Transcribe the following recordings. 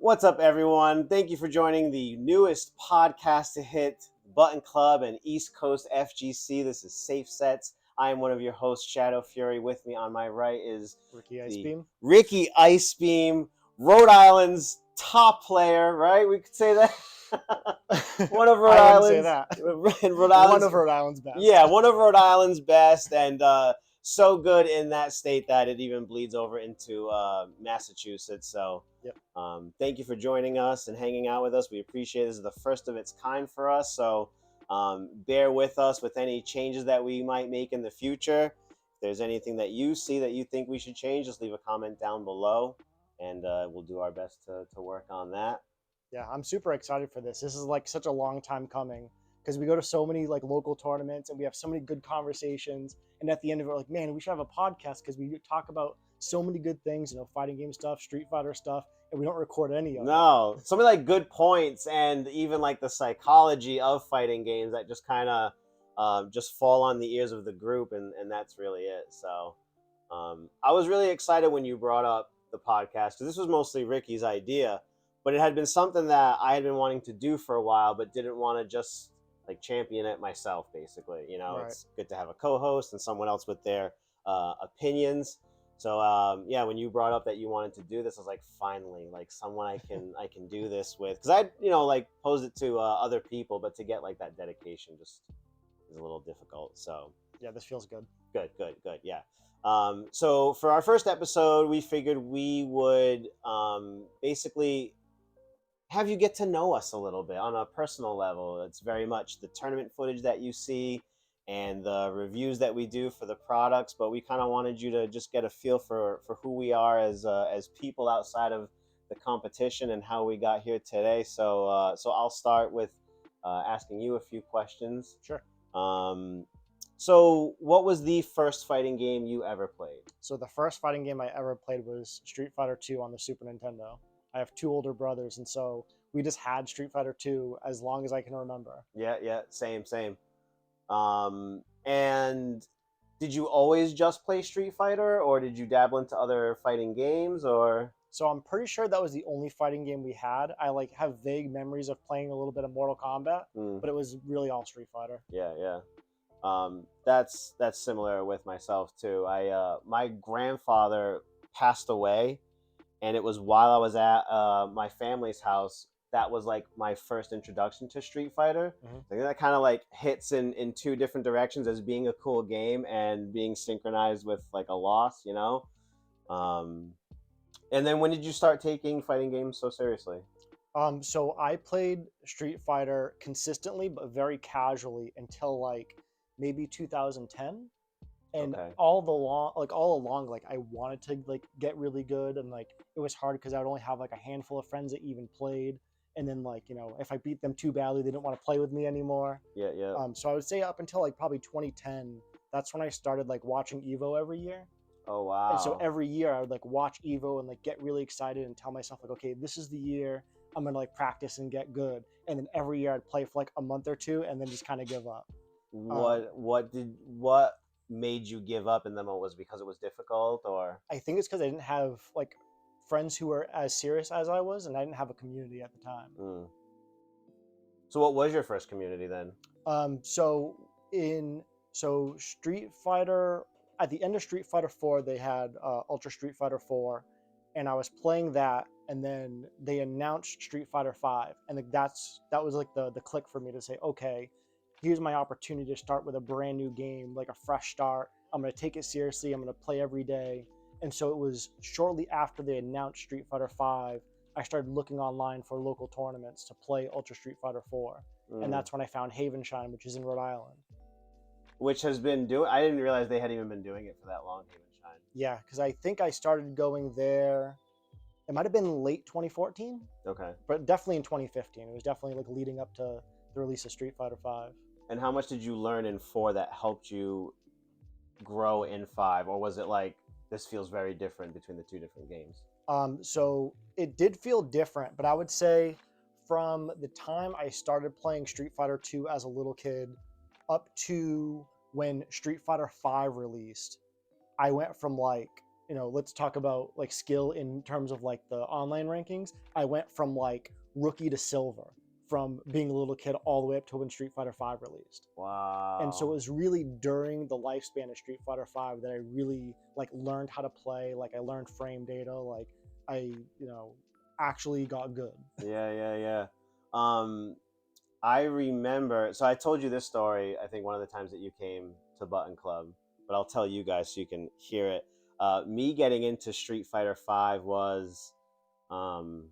What's up, everyone? Thank you for joining the newest podcast to hit Button Club and East Coast FGC. This is Safe Sets. I am one of your hosts, Shadow Fury. With me on my right is Ricky Icebeam. Ricky Icebeam, Rhode Island's top player, right? We could say that. One of Rhode I Island's. Say that. Rhode Island's, one of Rhode Island's best. Yeah, one of Rhode Island's best, and so good in that state that it even bleeds over into Massachusetts. So, yep. Thank you for joining us and hanging out with us. We appreciate it. This is the first of its kind for us. So, bear with us with any changes that we might make in the future. If there's anything that you see that you think we should change, just leave a comment down below, and we'll do our best to work on that. Yeah, I'm super excited for this. This is like such a long time coming because we go to so many like local tournaments and we have so many good conversations. And at the end of it, we're like, man, we should have a podcast because we talk about so many good things, fighting game stuff, Street Fighter stuff, and we don't record any of it. No, so many like good points and even like the psychology of fighting games that just kind of just fall on the ears of the group, and that's really it. So I was really excited when you brought up the podcast because this was mostly Ricky's idea, but it had been something that I had been wanting to do for a while, but didn't want to just like champion it myself. Basically, Right. It's good to have a co-host and someone else with their opinions. So when you brought up that you wanted to do this, I was like, finally, like someone I can do this with, because I like posed it to other people, but to get like that dedication just is a little difficult. So yeah, this feels good. Good. Yeah. So for our first episode, we figured we would basically have you get to know us a little bit on a personal level. It's very much the tournament footage that you see and the reviews that we do for the products, but we kind of wanted you to just get a feel for who we are as people outside of the competition and how we got here today. So I'll start with asking you a few questions. Sure. So what was the first fighting game you ever played? So the first fighting game I ever played was Street Fighter 2 on the Super Nintendo. I have two older brothers, and so we just had Street Fighter 2 as long as I can remember. Yeah, same. And did you always just play Street Fighter, or did you dabble into other fighting games, or? So I'm pretty sure that was the only fighting game we had. I like have vague memories of playing a little bit of Mortal Kombat, but it was really all Street Fighter. Yeah. That's similar with myself too. My grandfather passed away, and it was while I was at my family's house. That was like my first introduction to Street Fighter. I think that kind of like hits in two different directions, as being a cool game and being synchronized with like a loss, And then when did you start taking fighting games so seriously? So I played Street Fighter consistently, but very casually until like maybe 2010. And Okay. all along, like I wanted to like get really good, and like it was hard because I would only have like a handful of friends that even played. And then like, if I beat them too badly, they didn't want to play with me anymore. Yeah. So I would say up until like probably 2010, that's when I started like watching Evo every year. Oh, wow. And so every year I would like watch Evo and like get really excited and tell myself like, okay, this is the year I'm gonna like practice and get good. And then every year I'd play for like a month or two and then just kind of give up. What made you give up? And then what was because it was difficult, or? I think it's because I didn't have like friends who were as serious as I was, and I didn't have a community at the time. So what was your first community then? So Street Fighter, at the end of Street Fighter 4, they had Ultra Street Fighter 4, and I was playing that, and then they announced Street Fighter 5, and like that was like the click for me to say, okay, here's my opportunity to start with a brand new game, like a fresh start. I'm going to take it seriously. I'm going to play every day. And so it was shortly after they announced Street Fighter 5, I started looking online for local tournaments to play Ultra Street Fighter 4. And that's when I found Havenshine, which is in Rhode Island. Which has been doing, I didn't realize they had even been doing it for that long, Havenshine. Yeah, because I think I started going there, it might have been late 2014. Okay. But definitely in 2015. It was definitely like leading up to the release of Street Fighter 5. And how much did you learn in 4 that helped you grow in 5? Or was it like, this feels very different between the two different games? So it did feel different, but I would say from the time I started playing Street Fighter 2 as a little kid up to when Street Fighter 5 released, I went from like let's talk about like skill in terms of like the online rankings. I went from like rookie to silver from being a little kid all the way up to when Street Fighter V released. And so it Wow. was really during the lifespan of Street Fighter V that I really like learned how to play. Like I learned frame data. Like I, actually got good. Yeah, yeah, yeah. Um, I remember. So I told you this story. I think one of the times that you came to Button Club, but I'll tell you guys so you can hear it. Me getting into Street Fighter V was, um,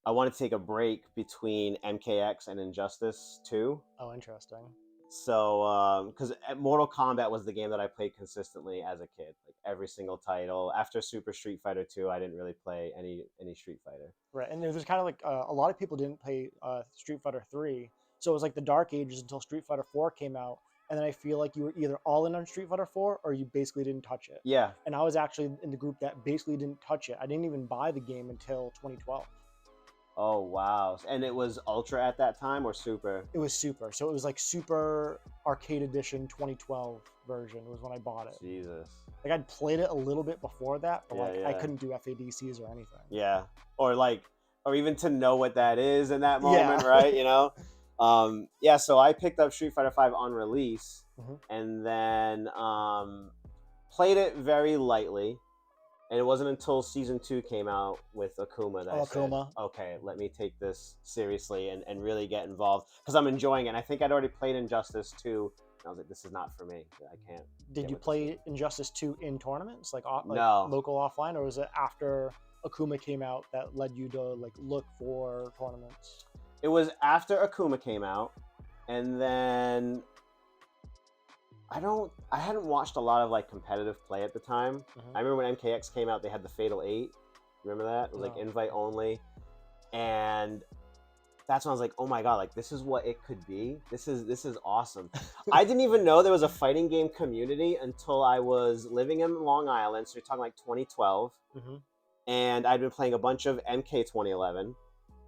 I wanted to take a break between MKX and Injustice 2. Oh, interesting. So, because Mortal Kombat was the game that I played consistently as a kid, like every single title. After Super Street Fighter 2, I didn't really play any Street Fighter. Right, and there's kind of like a lot of people didn't play Street Fighter 3, so it was like the dark ages until Street Fighter 4 came out, and then I feel like you were either all in on Street Fighter 4 or you basically didn't touch it. Yeah. And I was actually in the group that basically didn't touch it. I didn't even buy the game until 2012. Oh wow! And it was Ultra at that time or Super? It was Super, so it was like Super Arcade Edition 2012 version was when I bought it. Jesus. Like I'd played it a little bit before that, but Yeah, like I yeah. couldn't do FADCs or anything. Yeah. Or even to know what that is in that moment, Yeah. right? Yeah. So I picked up Street Fighter V on release, Mhm. and then played it very lightly. And it wasn't until season 2 came out with Akuma that I said, Akuma. okay, let me take this seriously and really get involved because I'm enjoying it. And I think I'd already played Injustice 2. And I was like, this is not for me. I can't. Did get you with this play game. Injustice 2 in tournaments, like No. local offline, or was it after Akuma came out that led you to like look for tournaments? It was after Akuma came out, and then I hadn't watched a lot of like competitive play at the time. I remember when MKX came out, they had the Fatal 8. Remember that? It was like No. invite only. And that's when I was like, oh my god, like this is what it could be. This is awesome. I didn't even know there was a fighting game community until I was living in Long Island. So you're talking like 2012. Mm-hmm. And I'd been playing a bunch of MK 2011.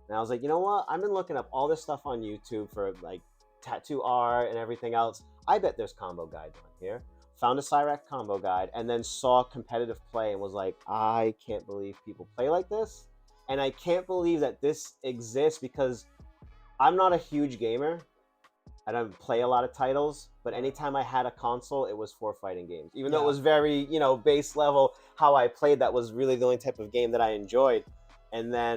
And I was like, you know what? I've been looking up all this stuff on YouTube for like tattoo art and everything else. I bet there's combo guides on here. Found a Cyrax combo guide and then saw competitive play and was like, I can't believe people play like this. And I can't believe that this exists because I'm not a huge gamer. I don't play a lot of titles, but anytime I had a console, it was for fighting games. Even though it was very, base level, how I played, that was really the only type of game that I enjoyed. And then,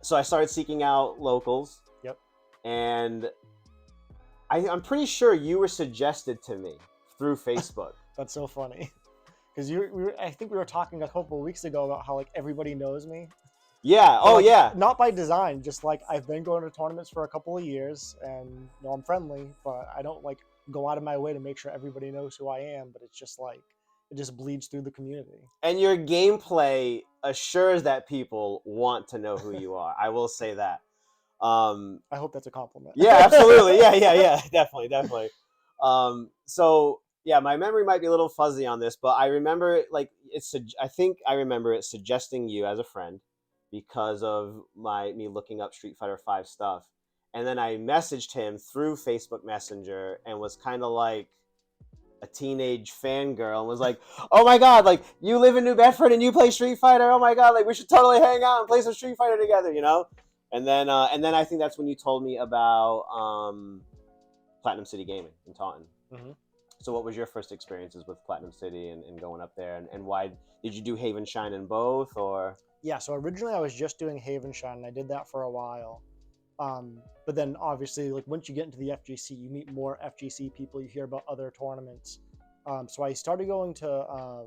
so I started seeking out locals. Yep. And I'm pretty sure you were suggested to me through Facebook. That's so funny. Because I think we were talking a couple of weeks ago about how like everybody knows me. Yeah. But, Oh, like, yeah. Not by design, just like I've been going to tournaments for a couple of years, and I'm friendly, but I don't like go out of my way to make sure everybody knows who I am. But it's just like it just bleeds through the community. And your gameplay assures that people want to know who you are. I will say that. I hope that's a compliment. Yeah, absolutely. Yeah. Definitely. So yeah, my memory might be a little fuzzy on this, but I remember I think I remember it suggesting you as a friend because of me looking up Street Fighter V stuff. And then I messaged him through Facebook Messenger and was kind of like a teenage fangirl and was like, oh my god, like you live in New Bedford and you play Street Fighter. Oh my god, like we should totally hang out and play some Street Fighter together, And then I think that's when you told me about Platinum City Gaming in Taunton. Mm-hmm. So what was your first experiences with Platinum City and going up there? And why did you do Haven Shine in both? Or Yeah, so originally I was just doing Haven Shine, and I did that for a while. But then obviously, like once you get into the FGC, you meet more FGC people, you hear about other tournaments. So I started going to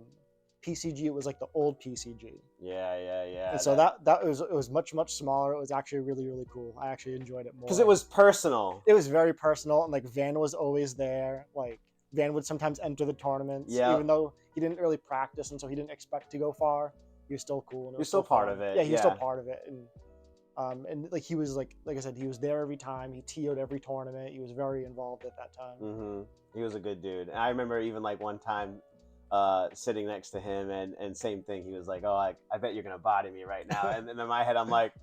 PCG. It was like the old PCG. Yeah. And so it was much smaller. It was actually really, really cool. I actually enjoyed it more. Because it was personal. It was very personal, and like Van was always there. Like Van would sometimes enter the tournaments, even though he didn't really practice, and so he didn't expect to go far. He was still cool. And You're still part of it. Yeah, he was still part of it, and like he was like I said, he was there every time. He TO'd every tournament. He was very involved at that time. Mm-hmm. He was a good dude. And I remember even like one time sitting next to him and same thing. He was like, oh, I bet you're going to body me right now. And in my head, I'm like,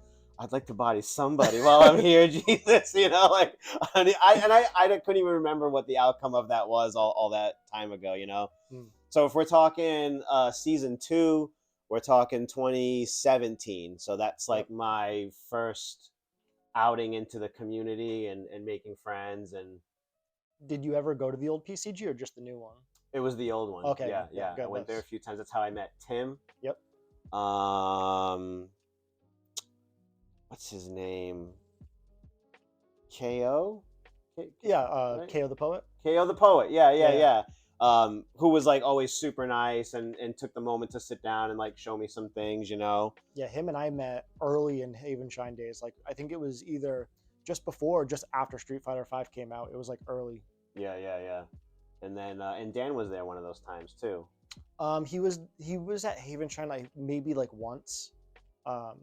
I'd like to body somebody while I'm here, Jesus. Like I couldn't even remember what the outcome of that was all that time ago. Hmm. So if we're talking season 2, we're talking 2017. So that's Yep. like my first outing into the community and making friends. And Did you ever go to the old PCG or just the new one? it was the old one. Okay, Yeah, yeah, yeah. I good. went there a few times. That's how I met Tim. Yep. What's his name? KO? Yeah, Right? KO the Poet. KO the Poet. Yeah, yeah, Yeah, yeah. yeah. Who was like always super nice and took the moment to sit down and like show me some things. Yeah, him and I met early in Havenshine days. Like I think it was either just before or just after Street Fighter V came out. It was like early. Yeah, yeah, yeah. And then and Dan was there one of those times too. He was at Havenshine like maybe like once. Um,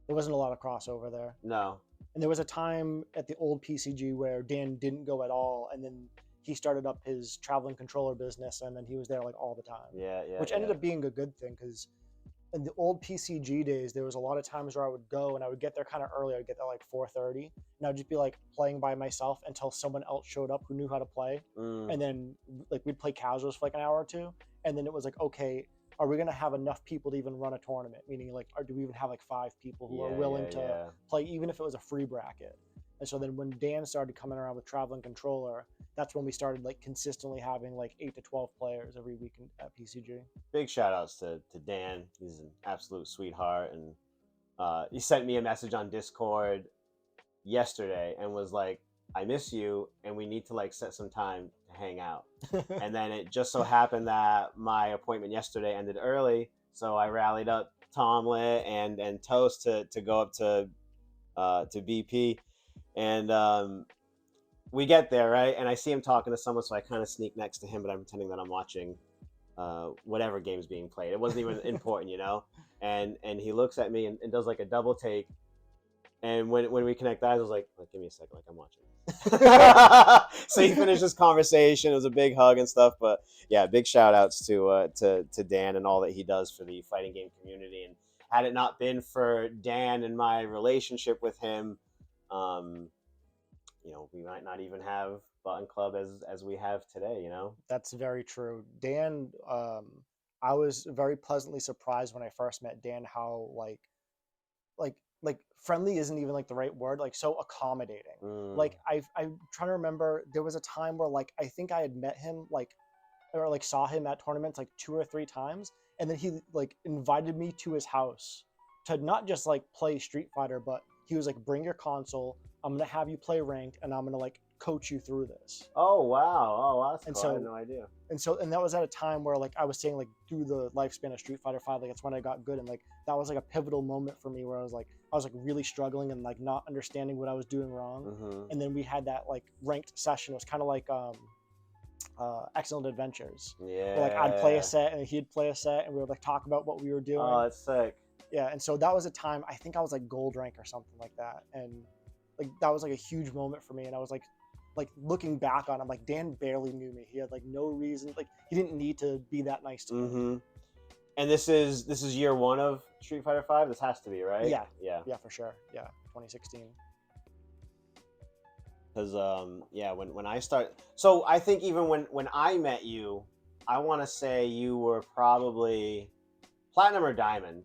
there wasn't a lot of crossover there. No. And there was a time at the old PCG where Dan didn't go at all, and then he started up his traveling controller business, and then he was there like all the time. Yeah, yeah. Which ended up being a good thing because in the old PCG days, there was a lot of times where I would go and I would get there kind of early. I'd get there like 4:30, and I'd just be like playing by myself until someone else showed up who knew how to play, and then like we'd play casuals for like an hour or two, and then it was like, okay, are we gonna have enough people to even run a tournament? Meaning like, or do we even have like 5 people who are willing to play, even if it was a free bracket? And so then when Dan started coming around with traveling controller, that's when we started like consistently having like 8 to 12 players every week at PCG. Big shout outs to Dan. He's an absolute sweetheart. And he sent me a message on Discord yesterday and was like, I miss you and we need to like set some time to hang out. And then it just so happened that my appointment yesterday ended early. So I rallied up Tomlet and Toast to go up to BP. And we get there, right? And I see him talking to someone, so I kind of sneak next to him, but I'm pretending that I'm watching whatever game's being played. It wasn't even important. And he looks at me and does like a double take. And when we connect eyes, I was like, give me a second, like I'm watching. So he finished this conversation. It was a big hug and stuff. But yeah, big shout outs to Dan and all that he does for the fighting game community. And had it not been for Dan and my relationship with him, we might not even have Button Club as we have today. That's very true. Dan, I was very pleasantly surprised when I first met Dan how like friendly isn't even like the right word, like so accommodating. Like I'm trying to remember, there was a time where like I think I had met him or like saw him at tournaments like 2 or 3 times, and then he like invited me to his house to not just like play Street Fighter, but he was like, bring your console, I'm gonna have you play ranked, and I'm gonna like coach you through this. Oh wow! Oh, that's And cool. so I had no idea. And that was at a time where like I was saying like through the lifespan of Street Fighter V, like that's when I got good, and like that was like a pivotal moment for me where I was like really struggling and like not understanding what I was doing wrong. And then we had that like ranked session. It was kind of like Excellent Adventures. Yeah. Where, like I'd play a set and he'd play a set, and we would like talk about what we were doing. Oh, that's sick. Yeah, and so that was a time, I think I was like gold rank or something like that, and like that was like a huge moment for me. And I was like looking back on him, like Dan barely knew me. He had like no reason, like he didn't need to be that nice to me. And this is year 1 of Street Fighter V. This has to be, right? Yeah, yeah, for sure. Yeah, 2016. Because when I start, so I think even when I met you, I want to say you were probably Platinum or Diamond.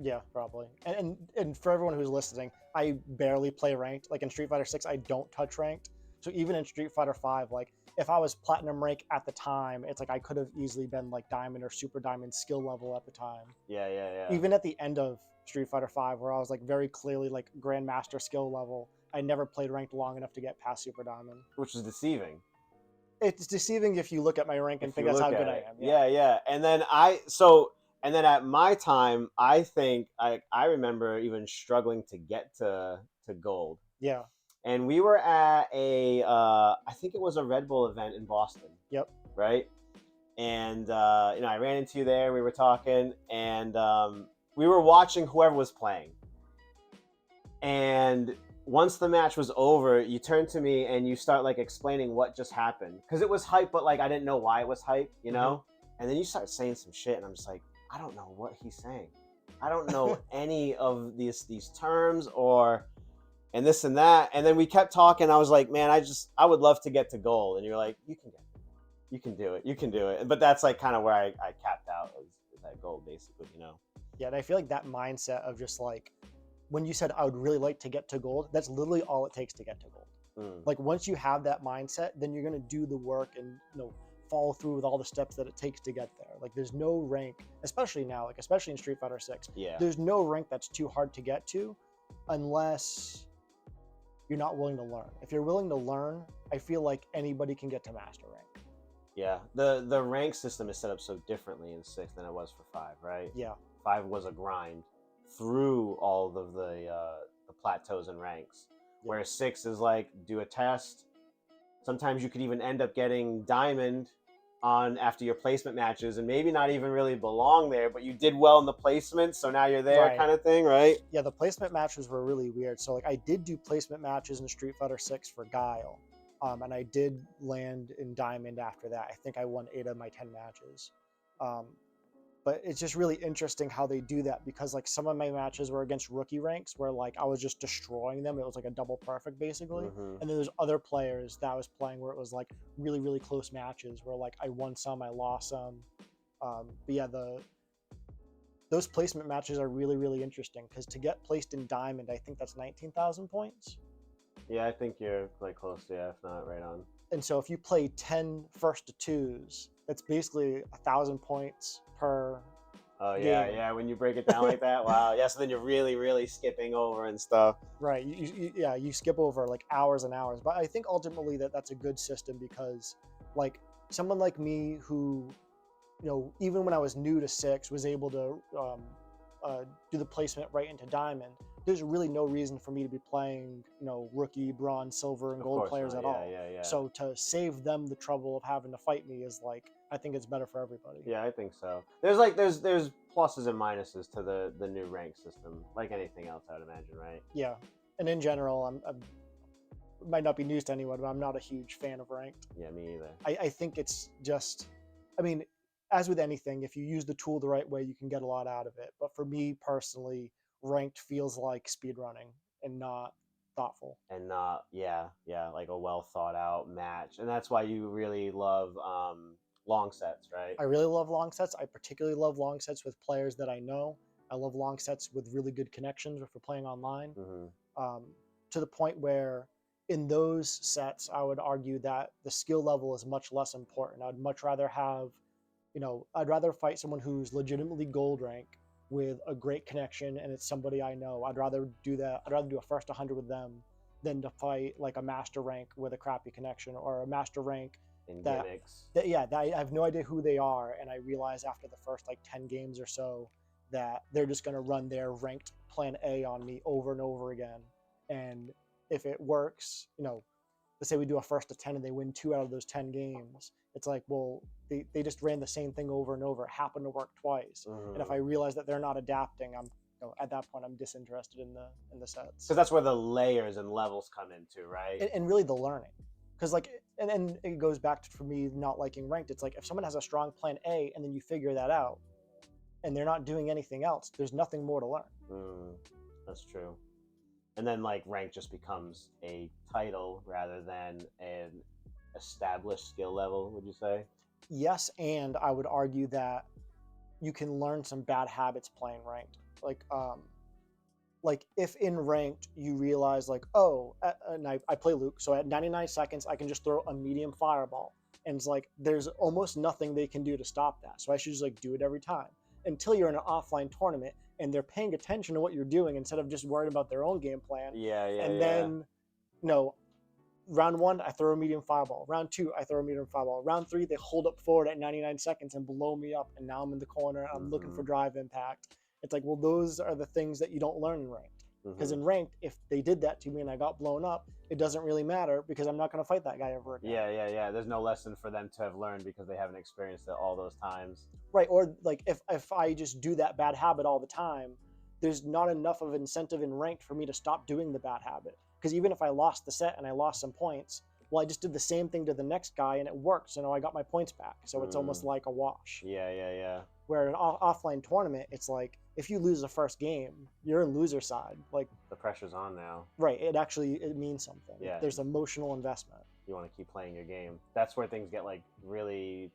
Yeah, probably. And for everyone who's listening, I barely play ranked. Like in Street Fighter 6, I don't touch ranked. So even in Street Fighter 5, like if I was platinum rank at the time, it's like I could have easily been like diamond or super diamond skill level at the time. Yeah. Even at the end of Street Fighter 5, where I was like very clearly like grandmaster skill level, I never played ranked long enough to get past super diamond. Which is deceiving. It's deceiving if you look at my rank and think that's how good I am. Yeah. And then at my time, I think I remember even struggling to get to gold. Yeah. And we were at I think it was a Red Bull event in Boston. Yep. Right? And I ran into you there. We were talking, and we were watching whoever was playing. And once the match was over, you turn to me and you start like explaining what just happened, because it was hype, but like I didn't know why it was hype, And then you start saying some shit, and I'm just like, I don't know what he's saying. I don't know any of these terms or and this and that. And then we kept talking. I was like, man, I would love to get to gold. And you're like, you can do it. You can do it. But that's like kind of where I capped out was that gold basically, you know? Yeah, and I feel like that mindset of just like when you said I would really like to get to gold, that's literally all it takes to get to gold. Like once you have that mindset, then you're gonna do the work and follow through with all the steps that it takes to get there. Like there's no rank, especially now, like especially in Street Fighter 6, Yeah. there's no rank that's too hard to get to unless you're not willing to learn. If you're willing to learn, I feel like anybody can get to master rank. Yeah. The rank system is set up so differently in 6 than it was for 5, right? Yeah. 5 was a grind through all of the plateaus and ranks. Yeah. Whereas 6 is like do a test. Sometimes you could even end up getting diamond on after your placement matches and maybe not even really belong there, but you did well in the placement, so now you're there, Right. kind of thing, right? Yeah, the placement matches were really weird. So like I did do placement matches in Street Fighter 6 for Guile. And I did land in diamond after that. I think I won 8 of my 10 matches. But it's just really interesting how they do that because like some of my matches were against rookie ranks where like I was just destroying them. It was like a double perfect basically. And then there's other players that I was playing where it was like really, really close matches where like I won some, I lost some. But yeah, those placement matches are really, really interesting because to get placed in diamond, I think that's 19,000 points. Yeah, I think you're like close to, yeah, if not right on. And so if you play 10 first to twos, that's basically 1,000 points per. Oh yeah, game. yeah. When you break it down like that, wow. Yeah, so then you're really, really skipping over and stuff. Right. You skip over like hours and hours. But I think ultimately that's a good system because like someone like me who, even when I was new to 6, was able to do the placement right into diamond. There's really no reason for me to be playing, rookie, bronze, silver, and gold players not. at all. Yeah. So to save them the trouble of having to fight me is like, I think it's better for everybody. Yeah, I think so. There's pluses and minuses to the new rank system, like anything else, I would imagine, right? Yeah, and in general, it might not be news to anyone, but I'm not a huge fan of ranked. Yeah, me either. I think it's just, I mean, as with anything, if you use the tool the right way, you can get a lot out of it. But for me personally, ranked feels like speedrunning and not thoughtful. And not, yeah, like a well thought out match, and that's why you really love long sets, right? I really love long sets. I particularly love long sets with players that I know. I love long sets with really good connections if we're playing online. To the point where in those sets, I would argue that the skill level is much less important. I'd much rather have, I'd rather fight someone who's legitimately gold rank with a great connection and it's somebody I know. I'd rather do that. I'd rather do a first 100 with them than to fight like a master rank with a crappy connection or a master rank in that gimmicks. That I have no idea who they are, and I realize after the first like 10 games or so that they're just going to run their ranked plan A on me over and over again. And if it works, let's say we do a first to 10 and they win 2 out of those 10 games, it's like, well, they just ran the same thing over and over. It happened to work twice. And if I realize that they're not adapting, I'm at that point I'm disinterested in the sets. Because that's where the layers and levels come into, right? And really the learning. Because like, and it goes back to, for me, not liking ranked. It's like if someone has a strong plan A and then you figure that out and they're not doing anything else, there's nothing more to learn. That's true. And then like rank just becomes a title rather than an established skill level, would you say? Yes, and I would argue that you can learn some bad habits playing ranked. Like if in ranked you realize like, and I play Luke, so at 99 seconds I can just throw a medium fireball, and it's like there's almost nothing they can do to stop that. So I should just like do it every time until you're in an offline tournament and they're paying attention to what you're doing instead of just worried about their own game plan. Then, round 1 I throw a medium fireball. Round 2 I throw a medium fireball. Round 3 they hold up forward at 99 seconds and blow me up, and now I'm in the corner. I'm looking for drive impact. It's like, well, those are the things that you don't learn in ranked. Because in ranked, if they did that to me and I got blown up, it doesn't really matter because I'm not going to fight that guy ever again. Yeah. There's no lesson for them to have learned because they haven't experienced it all those times. Right. Or like if I just do that bad habit all the time, there's not enough of incentive in ranked for me to stop doing the bad habit. Because even if I lost the set and I lost some points, well, I just did the same thing to the next guy and it worked, so now I got my points back. So it's almost Mm. like a wash. Yeah, yeah, yeah. Where an offline tournament, it's like if you lose the first game, you're in loser side. Like, The pressure's on now. right, it means something. Yeah. There's emotional investment. You want to keep playing your game. That's where things get like really.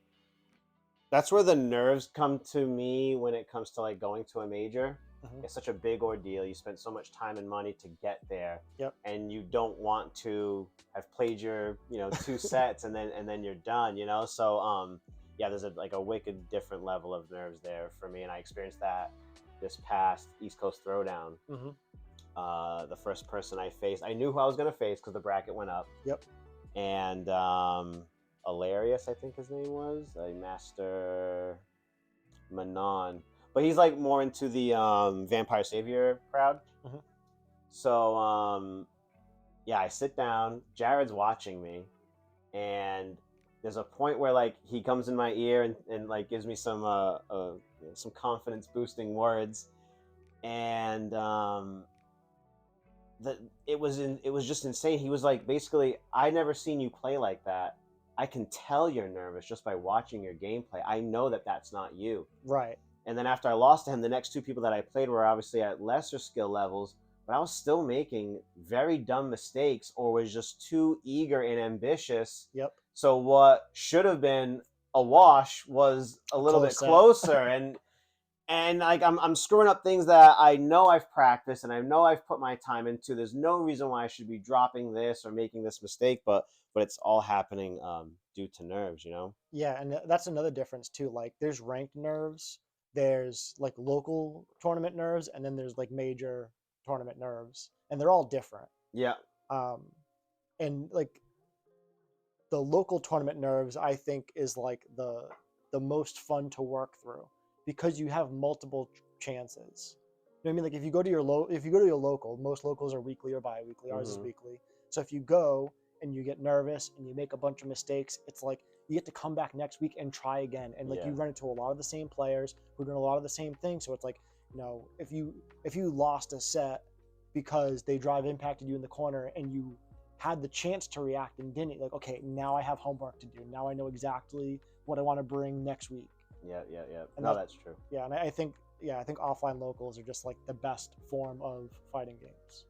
That's where the nerves come to me when it comes to like going to a major. Mhm. It's such a big ordeal. You spend so much time and money to get there, Yep. and you don't want to have played your 2 sets and then you're done. So yeah, there's like a wicked different level of nerves there for me, and I experienced that this past East Coast Throwdown. Mhm. The first person I faced, I knew who I was gonna face because the bracket went up. Yep. And Hilarious, I think his name was a Master Manon, but he's like more into the Vampire Savior crowd. Mhm. So yeah, I sit down. Jared's watching me, and there's a point where like he comes in my ear and like gives me some confidence boosting words, and it was just insane. He was like, basically, I never seen you play like that. I can tell you're nervous just by watching your gameplay. I know that that's not you. Right. And then after I lost to him, the next 2 people that I played were obviously at lesser skill levels, but I was still making very dumb mistakes or was just too eager and ambitious. Yep. So what should have been a wash was a little bit closer. And like I'm screwing up things that I know I've practiced and I know I've put my time into. There's no reason why I should be dropping this or making this mistake, but it's all happening due to nerves. Yeah, and that's another difference too. Like, there's ranked nerves, there's like local tournament nerves, and then there's like major tournament nerves, and they're all different. Yeah. Um, and like the local tournament nerves, I think, is like the most fun to work through because you have multiple chances. You know what I mean? Like, if you go to your local, most locals are weekly or bi-weekly. Ours is Mhm. weekly. So if you go and you get nervous and you make a bunch of mistakes, it's like you get to come back next week and try again. And like Yeah. you run into a lot of the same players who are doing a lot of the same things. So it's like, if you lost a set because they drive impacted you in the corner and you had the chance to react and didn't, like, okay, now I have homework to do. Now I know exactly what I want to bring next week. Yeah. And No, that's true. Yeah, and I think offline locals are just like the best form of fighting games.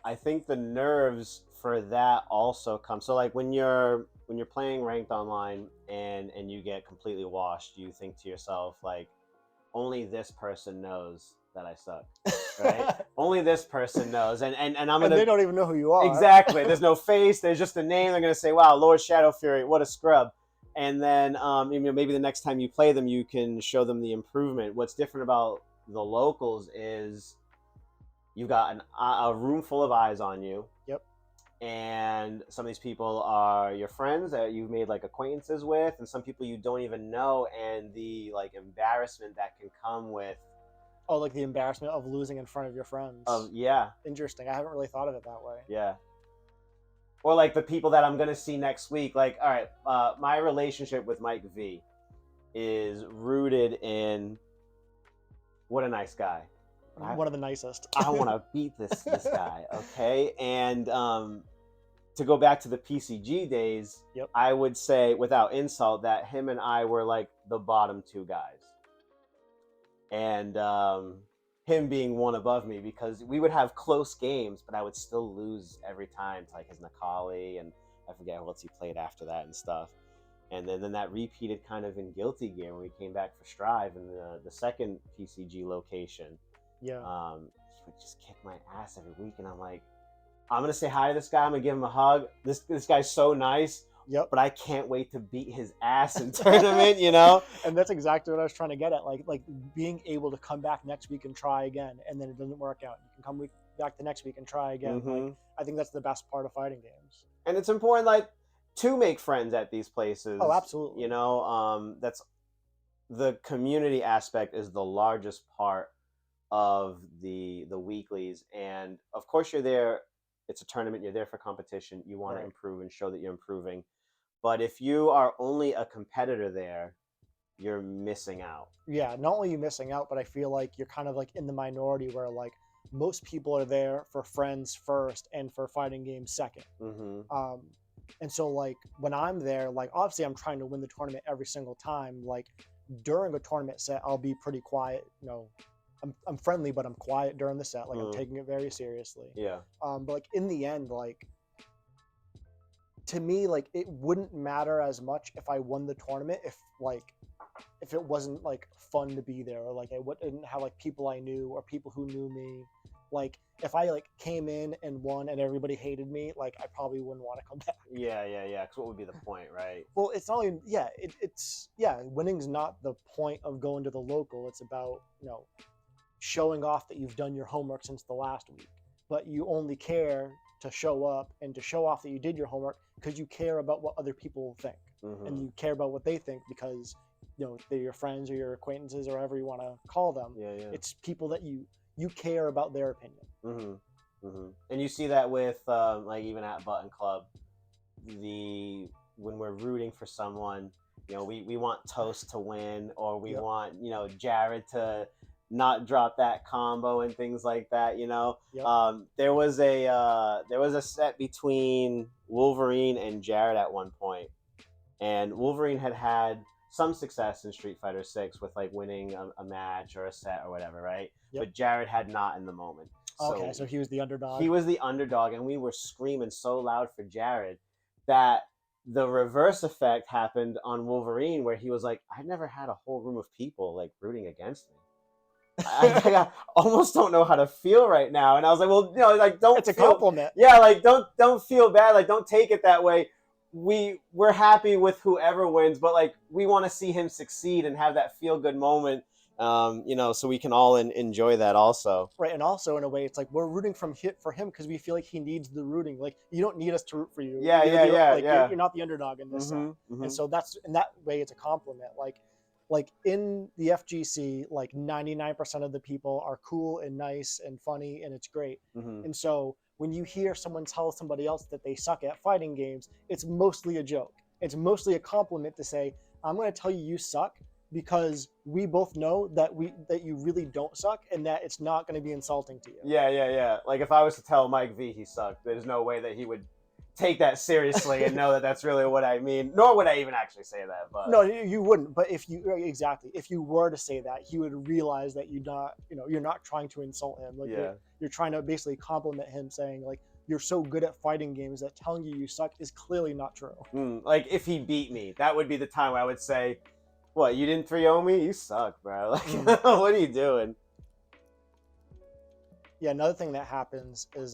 I think the nerves for that also come. So like when you're playing ranked online and you get completely washed, you think to yourself like, only this person knows that I suck, right? Only this person knows, and I'm gonna. And they don't even know who you are. Exactly. There's no face. There's just a name. They're gonna say, "Wow, Lord Shadow Fury, what a scrub." And then maybe the next time you play them, you can show them the improvement. What's different about the locals is you got a room full of eyes on you. Yep. And some of these people are your friends that you've made like acquaintances with, and some people you don't even know, and the like embarrassment that can come with. Oh, like the embarrassment of losing in front of your friends. Yeah. Interesting. I haven't really thought of it that way. Yeah. Or like the people that I'm gonna see next week. Like, all right, my relationship with Mike V is rooted in what a nice guy. One of the nicest. I want to beat this guy, okay? And to go back to the PCG days, Yep. I would say without insult that him and I were like the bottom 2 guys. And him being one above me, because we would have close games, but I would still lose every time to like his Nakali, and I forget who else he played after that and stuff. And then that repeated kind of in Guilty Gear when we came back for Strive in the second PCG location. Yeah. He would just kick my ass every week, and I'm like, I'm gonna say hi to this guy. I'm gonna give him a hug. This guy's so nice. Yep. But I can't wait to beat his ass in tournament, And that's exactly what I was trying to get at. Like being able to come back next week and try again, and then it doesn't work out. You can come back the next week and try again. Mm-hmm. Like, I think that's the best part of fighting games. And it's important, like, to make friends at these places. Oh, absolutely. That's the community aspect is the largest part of the weeklies, and of course you're there. It's a tournament. You're there for competition. You want to improve and show that you're improving. But if you are only a competitor there, you're missing out. Yeah, not only are you missing out, but I feel like you're kind of like in the minority where like most people are there for friends first and for fighting games second. Mm-hmm. And so like when I'm there, like obviously I'm trying to win the tournament every single time. Like during a tournament set, I'll be pretty quiet. I'm friendly, but I'm quiet during the set. Like I'm taking it very seriously. Yeah. But like in the end, like to me, like it wouldn't matter as much if I won the tournament if it wasn't like fun to be there, or like I wouldn't have like people I knew or people who knew me. Like if I like came in and won and everybody hated me, like I probably wouldn't want to come back. Yeah, yeah, yeah. Because what would be the point, right? Well, it's not even it's winning's not the point of going to the local. It's about showing off that you've done your homework since the last week, but you only care to show up and to show off that you did your homework because you care about what other people think, and you care about what they think because they're your friends or your acquaintances or whatever you want to call them. Yeah, yeah. It's people that you care about their opinion. And you see that with like even at Button Club, when we're rooting for someone, we want Toast to win, or we want Jared to not drop that combo and things like that. There was a set between Wolverine and Jared at one point, and Wolverine had some success in Street Fighter 6 with like winning a match or a set or whatever, right? But Jared had not in the moment. Okay, so he was the underdog. He was the underdog, and we were screaming so loud for Jared that the reverse effect happened on Wolverine, where he was like, "I've never had a whole room of people like rooting against me. I almost don't know how to feel right now." And I was like, "Well, like don't." It's a compliment. Yeah, like don't feel bad. Like don't take it that way. We're happy with whoever wins, but like we want to see him succeed and have that feel good moment. So we can all enjoy that also. Right, and also in a way, it's like we're rooting for him because we feel like he needs the rooting. Like you don't need us to root for you. Yeah. You're not the underdog in this set, and so that's in that way it's a compliment. Like in the FGC, like 99% of the people are cool and nice and funny, and it's great. And so when you hear someone tell somebody else that they suck at fighting games, it's mostly a joke. It's mostly a compliment to say, "I'm going to tell you suck." Because we both know that you really don't suck, and that it's not going to be insulting to you. Yeah. Like if I was to tell Mike V he sucked, there's no way that he would take that seriously and know that that's really what I mean. Nor would I even actually say that. But no, you wouldn't. But if you were to say that, he would realize that you're not trying to insult him. Like you're trying to basically compliment him, saying like you're so good at fighting games that telling you suck is clearly not true. Like if he beat me, that would be the time where I would say, "What, you didn't 3-0 me? You suck, bro. Like, what are you doing?" Yeah, another thing that happens is,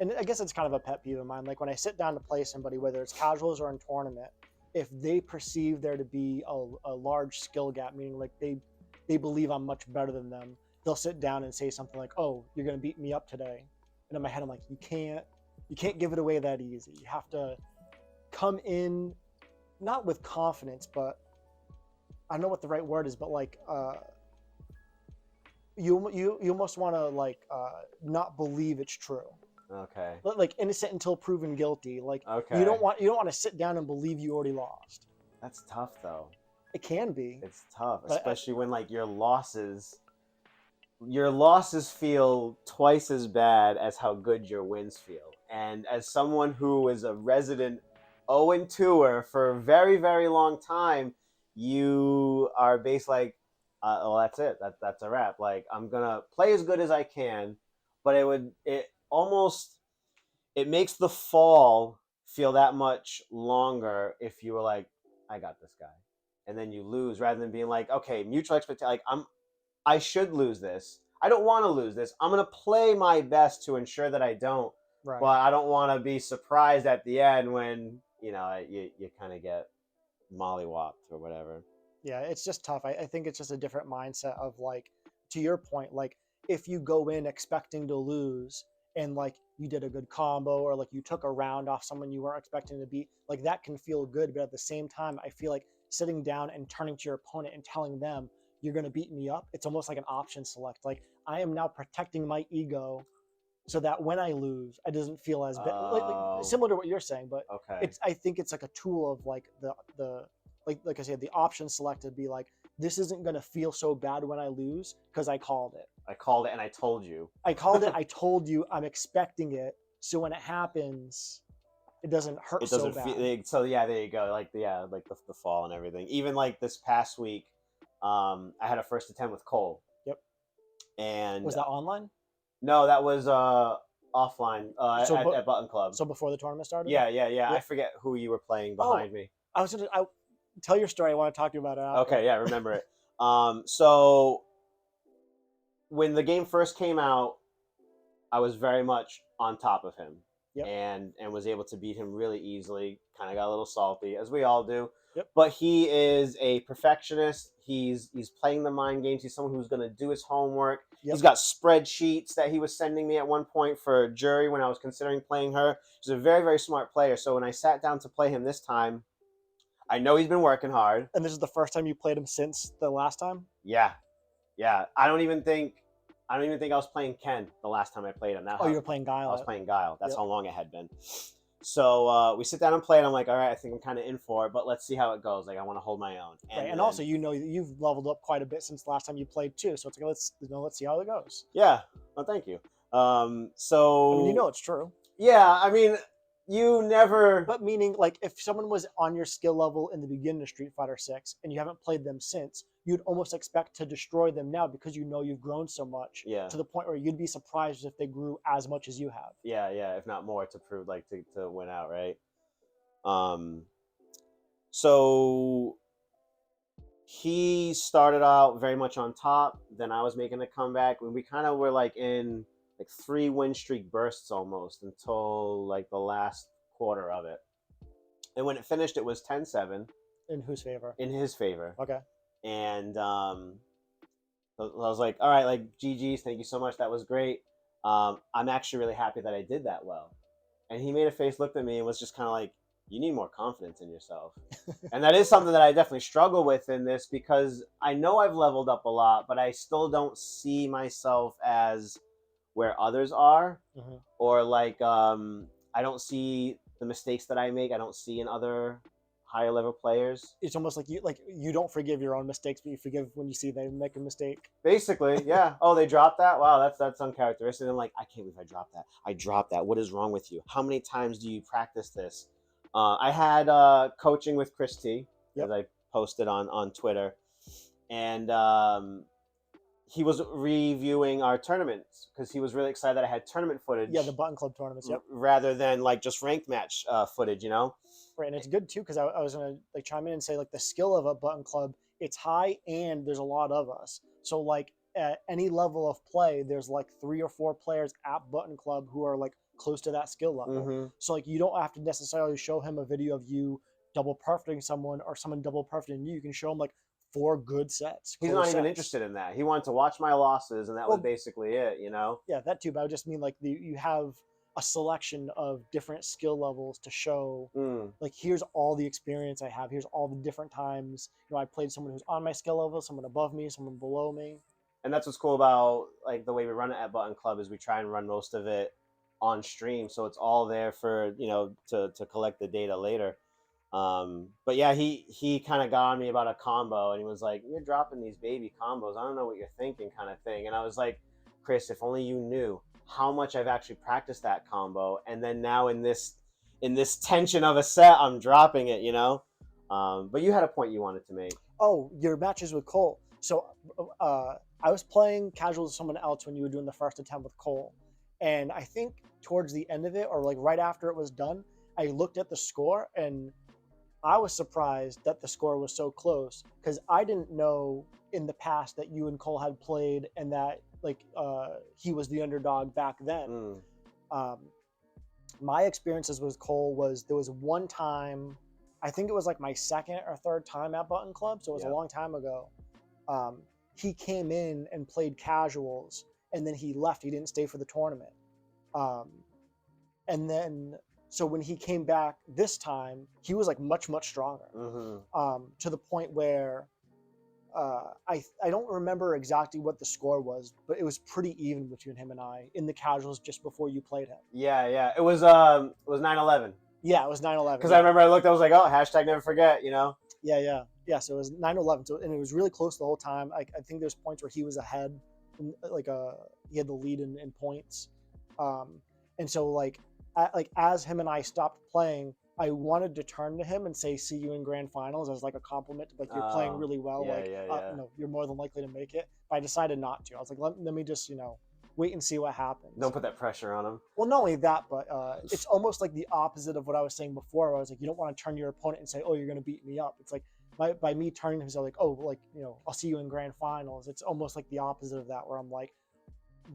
and I guess it's kind of a pet peeve of mine, like when I sit down to play somebody, whether it's casuals or in tournament, if they perceive there to be a large skill gap, meaning like they believe I'm much better than them, they'll sit down and say something like, "Oh, you're going to beat me up today." And in my head, I'm like, you can't give it away that easy. You have to come in, not with confidence, but I don't know what the right word is, but like you almost want to like not believe it's true. Okay. Like innocent until proven guilty. Like okay. You don't want to sit down and believe you already lost. That's tough though. It can be. It's tough, especially when like your losses feel twice as bad as how good your wins feel. And as someone who is a resident 0-2er for a very, very long time, you are based like, well, that's it. That's a wrap. Like I'm gonna play as good as I can, but it makes the fall feel that much longer if you were like, "I got this guy," and then you lose rather than being like, "Okay, mutual expectation. Like I should lose this. I don't want to lose this. I'm gonna play my best to ensure that I don't." Right. But I don't want to be surprised at the end when you kind of get mollywopped or whatever. Yeah, it's just tough. I think it's just a different mindset of like, to your point, like if you go in expecting to lose and like you did a good combo or like you took a round off someone you weren't expecting to beat, like that can feel good. But at the same time, I feel like sitting down and turning to your opponent and telling them you're going to beat me up, it's almost like an option select. Like I am now protecting my ego so that when I lose, it doesn't feel as bad. Like similar to what you're saying, but okay. I think it's like a tool of like the like I said, the option selected be like, this isn't going to feel so bad when I lose because I called it. I called it and I told you. I called it. I told you I'm expecting it. So when it happens, it doesn't hurt It so doesn't feel bad. so. Yeah, there you go. Like like the fall and everything. Even like this past week, I had a first attempt with Cole, Yep. and Was that online? no, that was offline So, at Button Club. so before the tournament started. Yeah, yeah, yeah. I Yep. forget who you were playing Oh, behind me. I was gonna. I tell your story. I want to talk to you about it after. Okay, yeah, remember it. So when the game first came out, I was very much on top of him, Yep. and was able to beat him really easily. Kind of got a little salty, as we all do. Yep. But he is a perfectionist. He's playing the mind games. He's someone who's going to do his homework. Yep. He's got spreadsheets that he was sending me at one point for Jury when I was considering playing her. He's a very, very smart player. So when I sat down to play him this time, I know he's been working hard. And this is the first time you played him since the last time. Yeah, yeah. I don't even think I was playing Ken the last time I played him. Oh, you were playing Guile. I was playing Guile. That's Yep. how long it had been. So we sit down and play, and I'm like, all right, I think I'm kind of in for it, but let's see how it goes. Like, I want to hold my own. Right. And then, also, you've leveled up quite a bit since the last time you played too. So it's like let's see how it goes. yeah. Well, thank you. So I mean, you know it's true. yeah. I mean, you never. But meaning, like, if someone was on your skill level in the beginning of Street Fighter 6 and you haven't played them since, you'd almost expect to destroy them now because you know you've grown so much Yeah. to the point where you'd be surprised if they grew as much as you have. Yeah, yeah. If not more, to prove like to win out, right? So he started out very much on top. Then I was making a comeback. When we kind of were like in like 3 win streak bursts almost until like the last quarter of it. And when it finished, it was 10-7 In whose favor? in his favor. Okay. And I was like, all right, like GG's, thank you so much. That was great. I'm actually really happy that I did that well. And he made a face, looked at me, and was just kind of like, you need more confidence in yourself. And that is something that I definitely struggle with in this because I know I've leveled up a lot, but I still don't see myself as where others are, Mm-hmm. or like I don't see the mistakes that I make. I don't see in other higher level players. It's almost like you don't forgive your own mistakes, but you forgive when you see they make a mistake. Basically, yeah. Oh, they dropped that. Wow, that's uncharacteristic. I'm like, I can't believe I dropped that. I dropped that. What is wrong with you? How many times do you practice this? I had coaching with Chris T, Yep. as I posted on Twitter, and he was reviewing our tournaments because he was really excited that I had tournament footage. Yeah, the Button Club tournaments. Yep. Rather than like just ranked match footage, you know. Right, and it's good too because I was gonna like chime in and say like the skill of a Button Club, it's high and there's a lot of us. So like at any level of play, there's like 3 or 4 players at Button Club who are like close to that skill level. Mm-hmm. So like you don't have to necessarily show him a video of you double perfecting someone or someone double perfecting you. You can show him like 4 good sets. He's close not even sets. interested in that. He wanted to watch my losses, and that was basically it, you know. Yeah, that too. But I just mean like you have a selection of different skill levels to show. Like here's all the experience I have. Here's all the different times I played someone who's on my skill level, someone above me, someone below me. And that's what's cool about like the way we run it at Button Club is we try and run most of it on stream, so it's all there for to collect the data later. But yeah, he kind of got on me about a combo, and he was like, "You're dropping these baby combos. I don't know what you're thinking," kind of thing. And I was like, "Chris, if only you knew how much I've actually practiced that combo, and then now in this tension of a set, I'm dropping it, you know." But you had a point you wanted to make. Oh, your matches with Cole. So I was playing casual with someone else when you were doing the first attempt with Cole, and I think towards the end of it, or like right after it was done, I looked at the score and I was surprised that the score was so close because I didn't know in the past that you and Cole had played and that like he was the underdog back then. My experiences with Cole was there was one time, I think it was like my second or third time at Button Club, so it was a long time ago. He came in and played casuals and then he left. He didn't stay for the tournament. And then so when he came back this time, he was like much stronger. To the point where I don't remember exactly what the score was, but it was pretty even between him and I in the casuals just before you played him. Yeah. It was 9/11. Yeah, it was 9/11. Because I remember I looked, I was like, oh, hashtag never forget, you know? Yeah. So it was 9/11. So, and it was really close the whole time. I think there's points where he was ahead, he had the lead in points. And so like like as him and I stopped playing, I wanted to turn to him and say "see you in grand finals" as like a compliment, like you're playing Oh, really well, yeah, like yeah, yeah. you're more than likely to make it. But I decided not to. I was like, let me just wait and see what Don't happens. put that pressure on him. Well, not only that, but it's almost like the opposite of what I was saying before. Where I was like, you don't want to turn your opponent and say, "Oh, you're going to beat me up." It's like by me turning to him, like, "Oh, like I'll see you in grand finals." It's almost like the opposite of that, where I'm like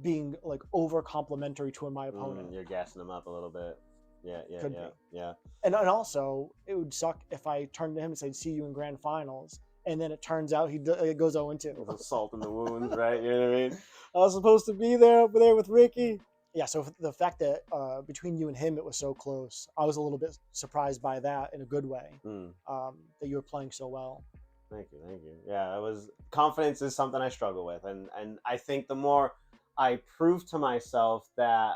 being like over complimentary to my opponent. You're gassing him up a little bit. Yeah, yeah, Could yeah, be. yeah. And also, it would suck if I turned to him and said, "See you in grand finals," and then it turns out it goes 0-2. There's salt in the wounds, right? You know what I mean? I was supposed to be there over there with Ricky. Yeah, so the fact that between you and him it was so close, I was a little bit surprised by that in a good way. Mm. That you were playing so well. Thank you, thank you. Yeah, it was confidence is something I struggle with, and I think the more I prove to myself that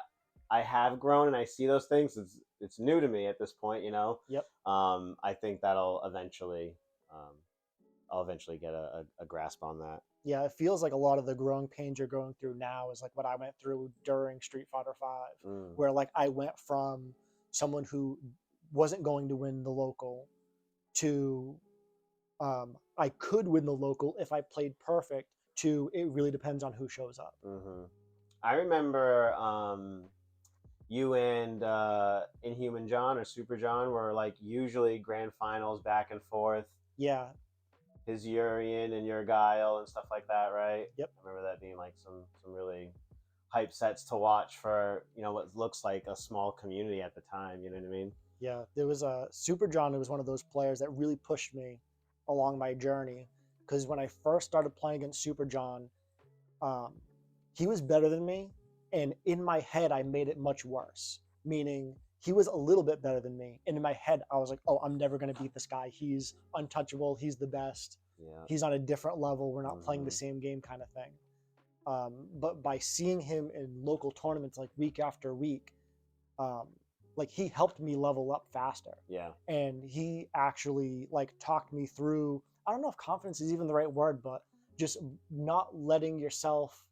I have grown and I see those things, it's new to me at this point, you know. Yep. I think that'll eventually, um, I'll eventually get a grasp on that. Yeah, it feels like a lot of the growing pains you're going through now is like what I went through during Street Fighter Five, Mm. where like I went from someone who wasn't going to win the local to I could win the local if I played perfect to it really depends on who shows up. Mm-hmm. I remember you and Inhuman John or Super John were like usually grand finals back and forth. Yeah. His Urian and your Guile and stuff like that, right? Yep. I remember that being like some really hype sets to watch for what looks like a small community at the time. You know what I mean? Yeah. There was a Super John who was one of those players that really pushed me along my journey because when I first started playing against Super John, um, he was better than me, and in my head I made it much worse. Meaning he was a little bit better than me, and in my head I was like, "Oh, I'm never gonna beat this guy. He's untouchable. He's the best. Yeah. He's on a different level. We're not playing the Mm-hmm. same game, kind of thing." But by seeing him in local tournaments like week after week, um, like he helped me level up faster. Yeah. And he actually like talked me through. I don't know if confidence is even the right word, but just not letting yourself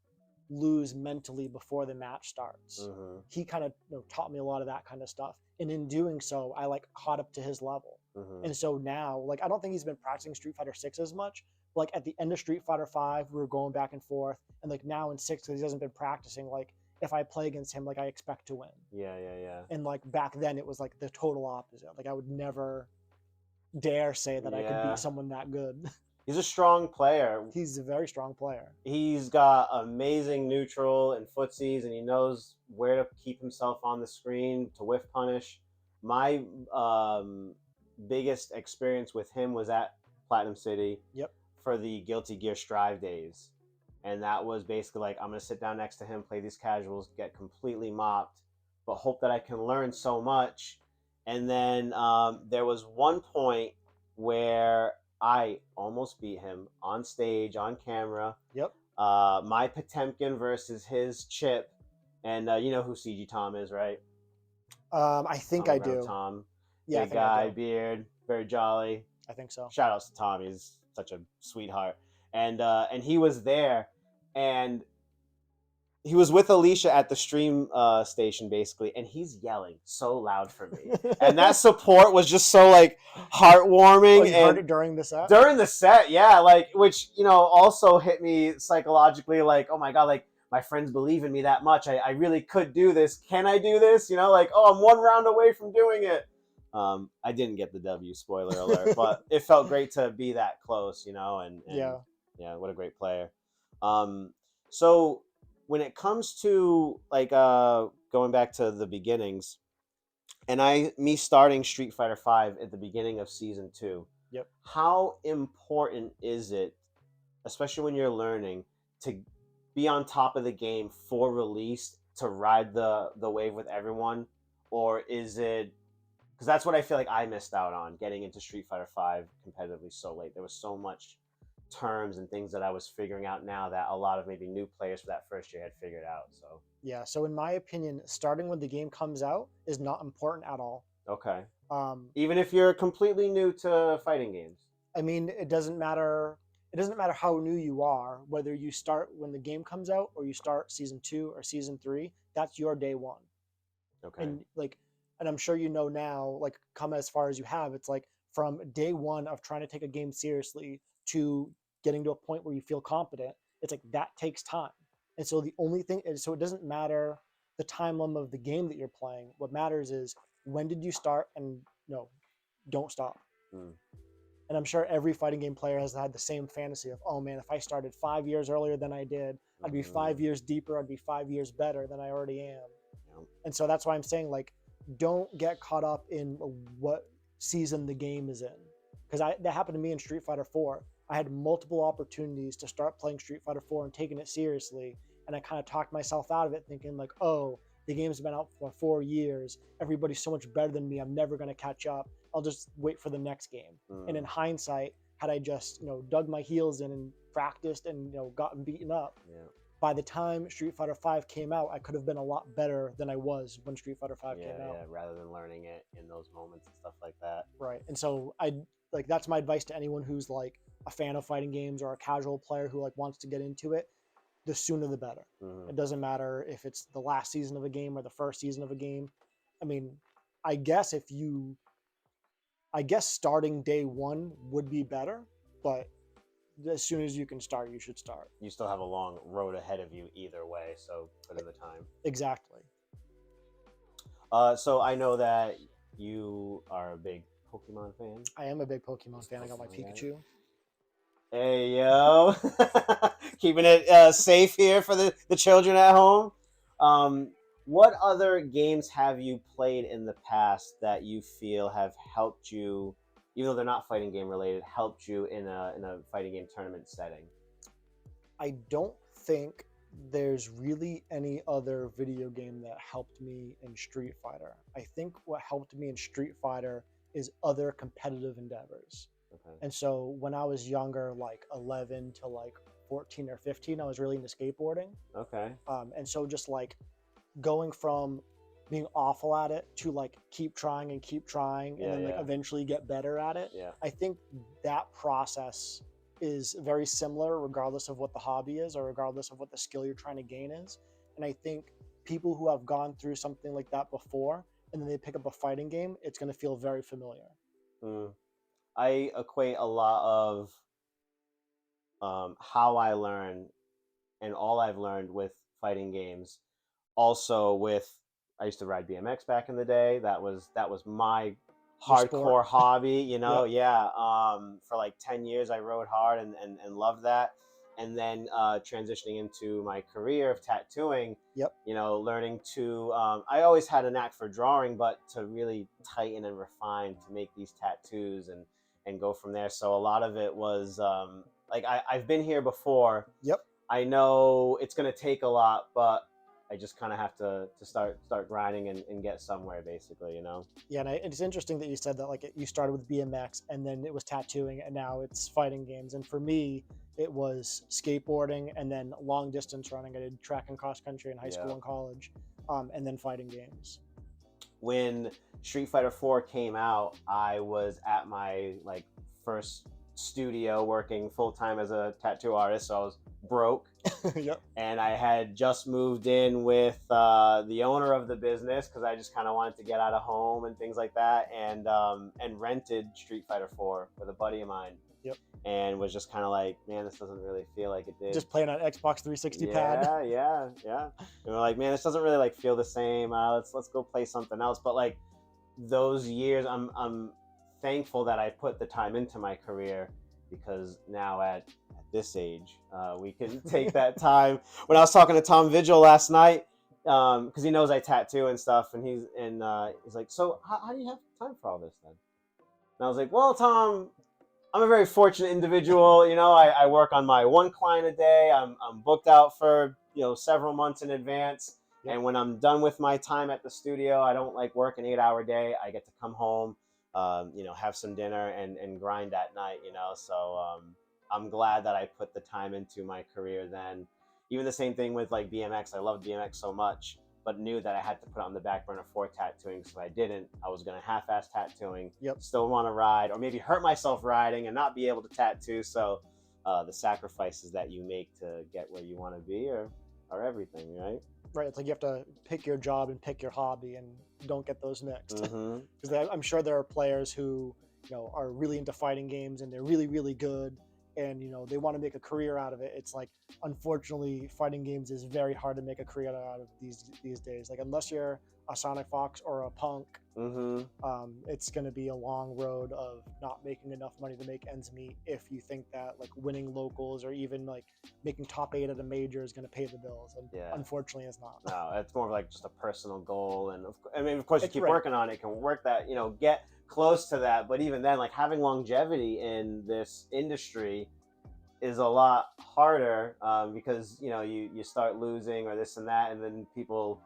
lose mentally before the match starts. Mm-hmm. He kind of taught me a lot of that kind of stuff, and in doing so, I like caught up to his level. Mm-hmm. And so now, like, I don't think he's been practicing Street Fighter 6 as much. Like at the end of Street Fighter 5, we were going back and forth, and like now in 6, because he hasn't been practicing, like if I play against him, like I expect to win. Yeah, yeah, yeah. And like back then, it was like the total opposite. Like I would never dare say that I could Yeah. beat someone that good. He's a strong player. He's a very strong player. He's got amazing neutral and footsies, and he knows where to keep himself on the screen to whiff punish. My biggest experience with him was at Platinum City Yep. for the Guilty Gear Strive days. And that was basically like, I'm going to sit down next to him, play these casuals, get completely mopped, but hope that I can learn so much. And then there was one point where I almost beat him on stage, on camera. Yep. My Potemkin versus his Chip. And you know who CG Tom is, right? I think I do. Tom. Yeah, Big guy, beard, very jolly. I think so. Shout outs to Tom. He's such a sweetheart. And he was there, and he was with Alicia at the stream station basically, and he's yelling so loud for me, and that support was just so like heartwarming. Oh, you and heard it during the set? During the set, yeah, like which also hit me psychologically, like oh my god, like my friends believe in me that much. I really could do this. Can I do this? Like oh, I'm one round away from doing it. I didn't get the W, spoiler alert, but it felt great to be that close, and yeah, what a great player. So when it comes to like going back to the beginnings, and me starting Street Fighter 5 at the beginning of season 2. Yep. How important is it, especially when you're learning, to be on top of the game for release to ride the wave with everyone, or is it? Because that's what I feel like I missed out on getting into Street Fighter 5 competitively so late. There was so much terms and things that I was figuring out now that a lot of maybe new players for that first year had figured out. So yeah, so in my opinion, starting when the game comes out is not important at all. okay. Even if you're completely new to fighting games. I mean, it doesn't matter. It doesn't matter how new you are, whether you start when the game comes out or you start season 2 or season 3. That's your day one. Okay. And like, and I'm sure you know now, like, come as far as you have, it's like from day one of trying to take a game seriously to getting to a point where you feel competent, it's like that takes time. And so the only thing is, so it doesn't matter the time limit of the game that you're playing. What matters is when did you start, and no, don't stop. Mm. And I'm sure every fighting game player has had the same fantasy of, oh man, if I started 5 years earlier than I did, I'd be Mm. 5 years deeper, I'd be 5 years better than I already am. Yeah. And so that's why I'm saying, like, don't get caught up in what season the game is in. Because that happened to me in Street Fighter 4. I had multiple opportunities to start playing Street Fighter 4 and taking it seriously. And I kind of talked myself out of it, thinking, like, oh, the game's been out for 4 years. Everybody's so much better than me. I'm never going to catch up. I'll just wait for the next game. And in Mm. hindsight, had I just, dug my heels in and practiced and, gotten beaten up, Yeah. by the time Street Fighter 5 came out, I could have been a lot better than I was when Street Fighter 5 Yeah, came out. yeah. Rather than learning it in those moments and stuff like that. Right. And so that's my advice to anyone who's like a fan of fighting games or a casual player who like wants to get into it. The sooner the better. Mm-hmm. It doesn't matter if it's the last season of a game or the first season of a game. I mean, I guess starting day one would be better, but as soon as you can start, you should start. You still have a long road ahead of you either way, so put in the time. Exactly. So I know that you are a big Pokemon fan. I am a big Pokemon fan. I got my Pokemon guy. Pikachu. Hey yo, keeping it safe here for the children at home. What other games have you played in the past that you feel have helped you, even though they're not fighting game related, helped you in a fighting game tournament setting? I don't think there's really any other video game that helped me in Street Fighter. I think what helped me in Street Fighter is other competitive endeavors. Okay. And so when I was younger, like 11 to like 14 or 15, I was really into skateboarding. Okay. And so just like going from being awful at it to like keep trying and keep trying and then like Yeah. eventually get better at it. Yeah. I think that process is very similar regardless of what the hobby is or regardless of what the skill you're trying to gain is. And I think people who have gone through something like that before and then they pick up a fighting game, it's going to feel very familiar. Mm. I equate a lot of how I learn and all I've learned with fighting games. Also, with I used to ride BMX back in the day. That was my Your sport. hardcore hobby. Yep. Yeah. For like 10 years, I rode hard and loved that. And then transitioning into my career of tattooing. Yep. Learning to. I always had a knack for drawing, but to really tighten and refine to make these tattoos and go from there. So a lot of it was like I've been here before. Yep. I know it's gonna take a lot, but I just kind of have to start grinding and get somewhere, basically. Yeah, and it's interesting that you said that. Like, you started with BMX, and then it was tattooing, and now it's fighting games. And for me, it was skateboarding, and then long distance running. I did track and cross country in high school Yeah. and college, and then fighting games. When Street Fighter 4 came out, I was at my like first studio working full time as a tattoo artist, so I was broke. Yep. And I had just moved in with the owner of the business because I just kind of wanted to get out of home and things like that, and rented Street Fighter 4 with a buddy of mine. Yep. And was just kind of like, man, this doesn't really feel like it did. Just playing on Xbox 360 yeah, pad. yeah. And we're like, man, this doesn't really like feel the same. Let's go play something else. But like those years, I'm thankful that I put the time into my career, because now at this age, we can take that time. When I was talking to Tom Vigil last night, because he knows I tattoo and stuff, and he's like, so how do you have time for all this then? And I was like, well, Tom, I'm a very fortunate individual. I work on my one client a day. I'm booked out for several months in advance. Yep. And when I'm done with my time at the studio, I don't like work an 8-hour day. I get to come home, have some dinner and grind at night. So I'm glad that I put the time into my career then. Even the same thing with like BMX. I loved BMX so much, but knew that I had to put it on the back burner for tattooing. So I didn't. I was going to half-ass tattooing. Yep. Still want to ride, or maybe hurt myself riding and not be able to tattoo. So the sacrifices that you make to get where you want to be are everything, right? Right. It's like you have to pick your job and pick your hobby, and don't get those mixed. Mm-hmm. Because I'm sure there are players who, are really into fighting games and they're really, really good, and they want to make a career out of it. It's like, unfortunately, fighting games is very hard to make a career out of these days. Like, unless you're a Sonic Fox or a Punk, Mm-hmm. it's going to be a long road of not making enough money to make ends meet if you think that like winning locals or even like making top 8 at a major is going to pay the bills, and Yeah. unfortunately it's not. No, it's more of like just a personal goal, and I mean, of course, you It's keep right. working on it, can work that, get close to that. But even then, like having longevity in this industry is a lot harder, because you start losing or this and that, and then people,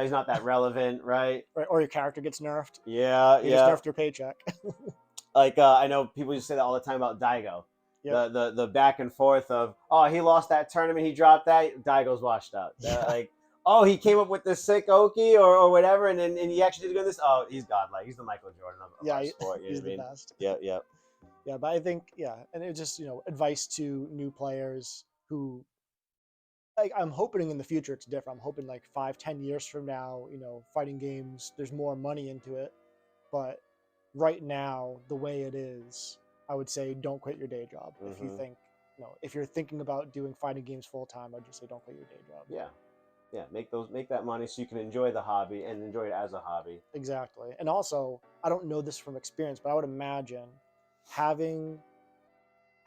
he's not that relevant, right? Right, or your character gets nerfed. Yeah, You just yeah. nerfed your paycheck. Like I know people just say that all the time about Daigo. Yep. The back and forth of, oh, he lost that tournament, he dropped that, Daigo's washed out. Yeah. Like, oh, he came up with this sick Oki or whatever, and then he actually did good this. Oh, he's godlike. He's the Michael Jordan of Yeah, our sport. You he's know what I the mean? best. Yeah, yeah. Yeah, but I think, and it's just, advice to new players who, like, I'm hoping in the future it's different. I'm hoping like 5-10 years from now, fighting games, there's more money into it. But right now, the way it is, I would say don't quit your day job. If you Mm-hmm. think, if you're thinking about doing fighting games full time, I'd just say don't quit your day job. Yeah, yeah. Make that money so you can enjoy the hobby and enjoy it as a hobby. Exactly. And also, I don't know this from experience, but I would imagine having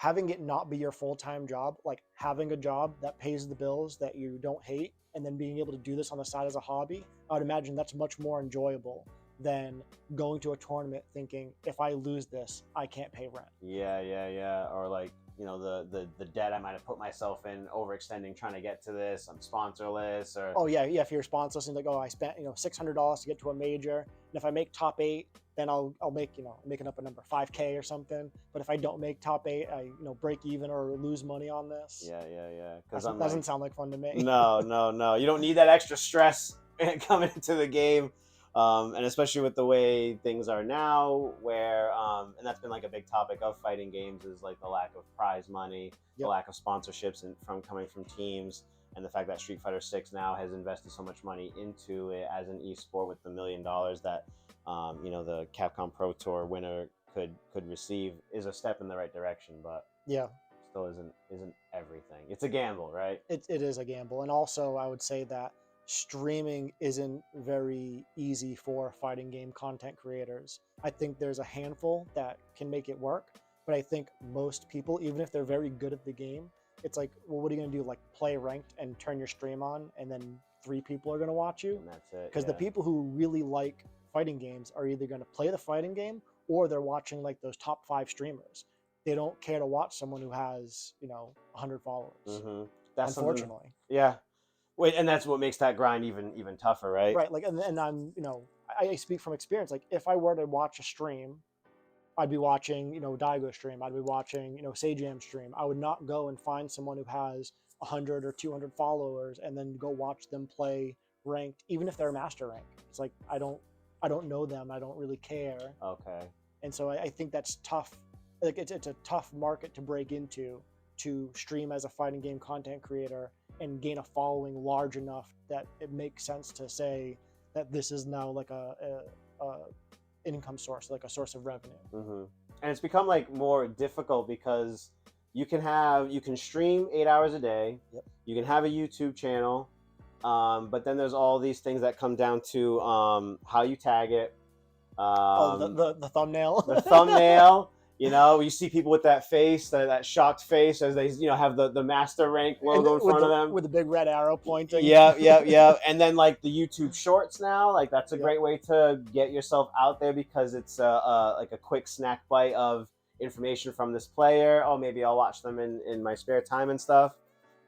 it not be your full-time job, like having a job that pays the bills that you don't hate, and then being able to do this on the side as a hobby, I would imagine that's much more enjoyable than going to a tournament thinking, if I lose this, I can't pay rent. Yeah, yeah, yeah. Or like, the debt I might have put myself in, overextending trying to get to this. I'm sponsorless, or Oh yeah, if you're sponsorless and like, oh, I spent $600 to get to a major, and if I make top 8, then I'll make making up a number 5K or something. But if I don't make top 8, I break even or lose money on this. yeah, yeah, yeah. That Because I'm doesn't like, sound like fun to me. no, no, no. You don't need that extra stress coming into the game, and especially with the way things are now, where and that's been like a big topic of fighting games, is like the lack of prize money, the Yep. lack of sponsorships and from coming from teams, and the fact that Street Fighter 6 now has invested so much money into it as an esport with the $1 million that the Capcom Pro Tour winner could receive, is a step in the right direction, but Yeah, still isn't everything. It's a gamble, right? it is a gamble. And also, I would say that streaming isn't very easy for fighting game content creators. I think there's a handful that can make it work, but I think most people, even if they're very good at the game, it's like, well, what are you going to do? Like, play ranked and turn your stream on, and then 3 people are going to watch you? And that's it. Because the people who really like fighting games are either going to play the fighting game, or they're watching like those top 5 streamers. They don't care to watch someone who has 100 followers. Mm-hmm. That's Unfortunately. Yeah. Wait, and that's what makes that grind even tougher, right? Right. Like, and I'm I speak from experience. Like, if I were to watch a stream, I'd be watching Daigo stream. I'd be watching Sajam stream. I would not go and find someone who has 100 or 200 followers and then go watch them play ranked, even if they're master rank. It's like, I don't know them. I don't really care. Okay. And so I think that's tough. Like, it's a tough market to break into, to stream as a fighting game content creator and gain a following large enough that it makes sense to say that this is now like a income source, like a source of revenue. Mm-hmm. And it's become like more difficult because you can stream 8 hours a day. Yep. You can have a YouTube channel, but then there's all these things that come down to how you tag it. The thumbnail. The thumbnail. You see people with that face, that shocked face, as they have the master rank logo in front of them with the big red arrow pointing. Yeah. And then like the YouTube Shorts now, like that's a Yep. great way to get yourself out there, because it's like a quick snack bite of information from this player. Oh, maybe I'll watch them in my spare time and stuff.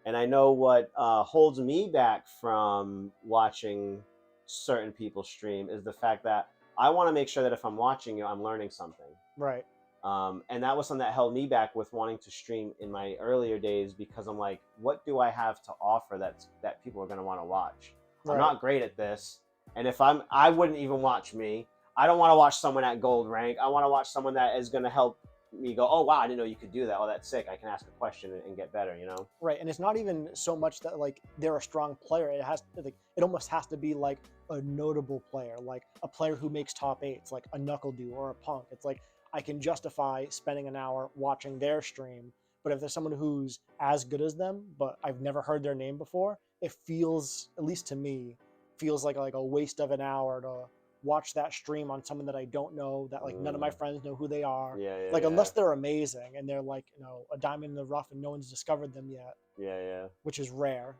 And I know what holds me back from watching certain people stream is the fact that I want to make sure that if I'm watching you, I'm learning something. Right. And that was something that held me back with wanting to stream in my earlier days, because I'm like, what do I have to offer that people are going to want to watch? Right. I'm not great at this. And if I wouldn't even watch me. I don't want to watch someone at gold rank. I want to watch someone that is going to help me go, oh wow, I didn't know you could do that. Oh, that's sick. I can ask a question and get better. You know. Right, and it's not even so much that like they're a strong player. It has like it almost has to be like a notable player, like a player who makes top eights, like a Knuckle Do or a Punk. It's like I can justify spending an hour watching their stream. But if there's someone who's as good as them, but I've never heard their name before, it feels, at least to me, feels like a waste of an hour to watch that stream on someone that I don't know, that like none of my friends know who they are. Yeah, yeah, Like yeah, unless they're amazing and they're like, a diamond in the rough and no one's discovered them yet, yeah, yeah. which is rare.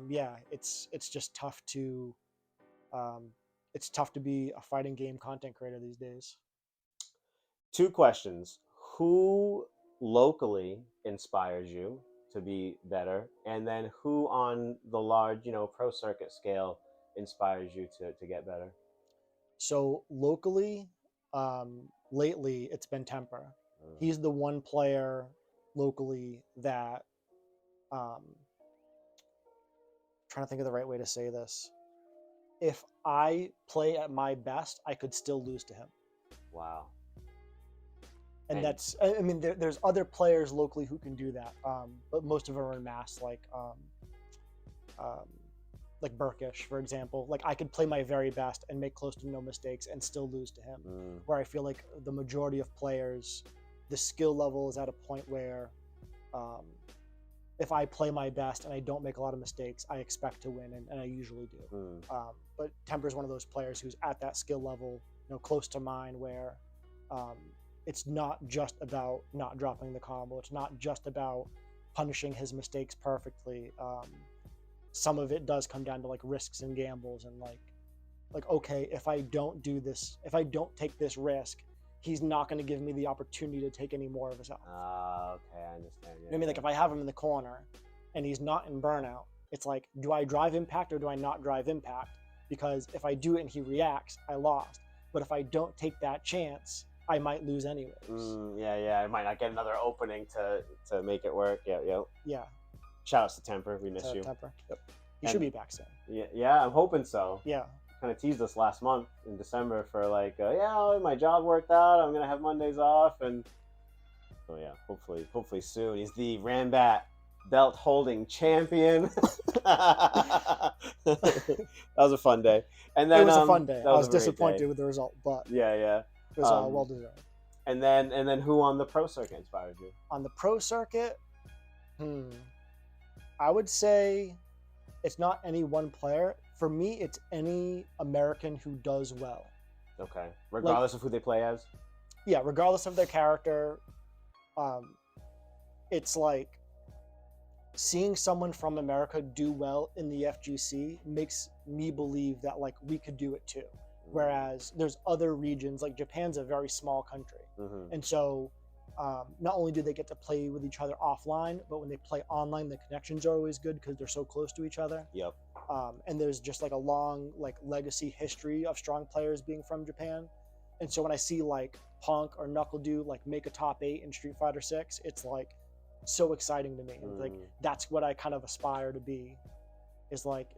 Yeah, it's just tough to it's tough to be a fighting game content creator these days. Two questions: who locally inspires you to be better, and then who on the large, pro circuit scale inspires you to get better? So locally, lately it's been Temper. Mm. He's the one player locally that um, trying to think of the right way to say this. If I play at my best, I could still lose to him. Wow. And And I mean, there's other players locally who can do that, but most of them are in mass, um, like Burkish, for example. Like I could play my very best and make close to no mistakes and still lose to him. Where I feel like the majority of players, the skill level is at a point where, um, if I play my best and I don't make a lot of mistakes, I expect to win, and I usually do. But Temper's one of those players who's at that skill level, close to mine, where um, it's not just about not dropping the combo. It's not just about punishing his mistakes perfectly. Some of it does come down to like risks and gambles, and like okay, if I don't do this, if I don't take this risk, he's not going to give me the opportunity to take any more of his health. Okay, I understand. Yeah, You know what I mean? Like if I have him in the corner and he's not in burnout, it's like, do I drive impact or do I not drive impact? Because if I do it and he reacts, I lost. But if I don't take that chance, I might lose anyways. Yeah. I might not get another opening to make it work. Yeah. Shout outs to Temper. We miss you. Temper. Yep. He should be back soon. Yeah, I'm hoping so. Yeah. Kind of teased us last month in December for like, my job worked out. I'm gonna have Mondays off, and so yeah, hopefully soon. He's the Rambat belt holding champion. That was a fun day. And then it was a fun day. I was a great disappointed day. with the result, but Yeah. it was well deserved. And then who on the pro circuit inspired you? On the pro circuit, I would say it's not any one player. For me, it's any American who does well. Okay. Regardless of who they play as? Yeah, regardless of their character. It's like seeing someone from America do well in the FGC makes me believe that like we could do it too. Whereas there's other regions, like Japan's a very small country. And so not only do they get to play with each other offline, but when they play online, the connections are always good because they're so close to each other. Yep. And there's just like a long like legacy history of strong players being from Japan. And so when I see like Punk or Knuckle Do like make a top 8 in Street Fighter 6, it's like so exciting to me. Like that's what I kind of aspire to be, is like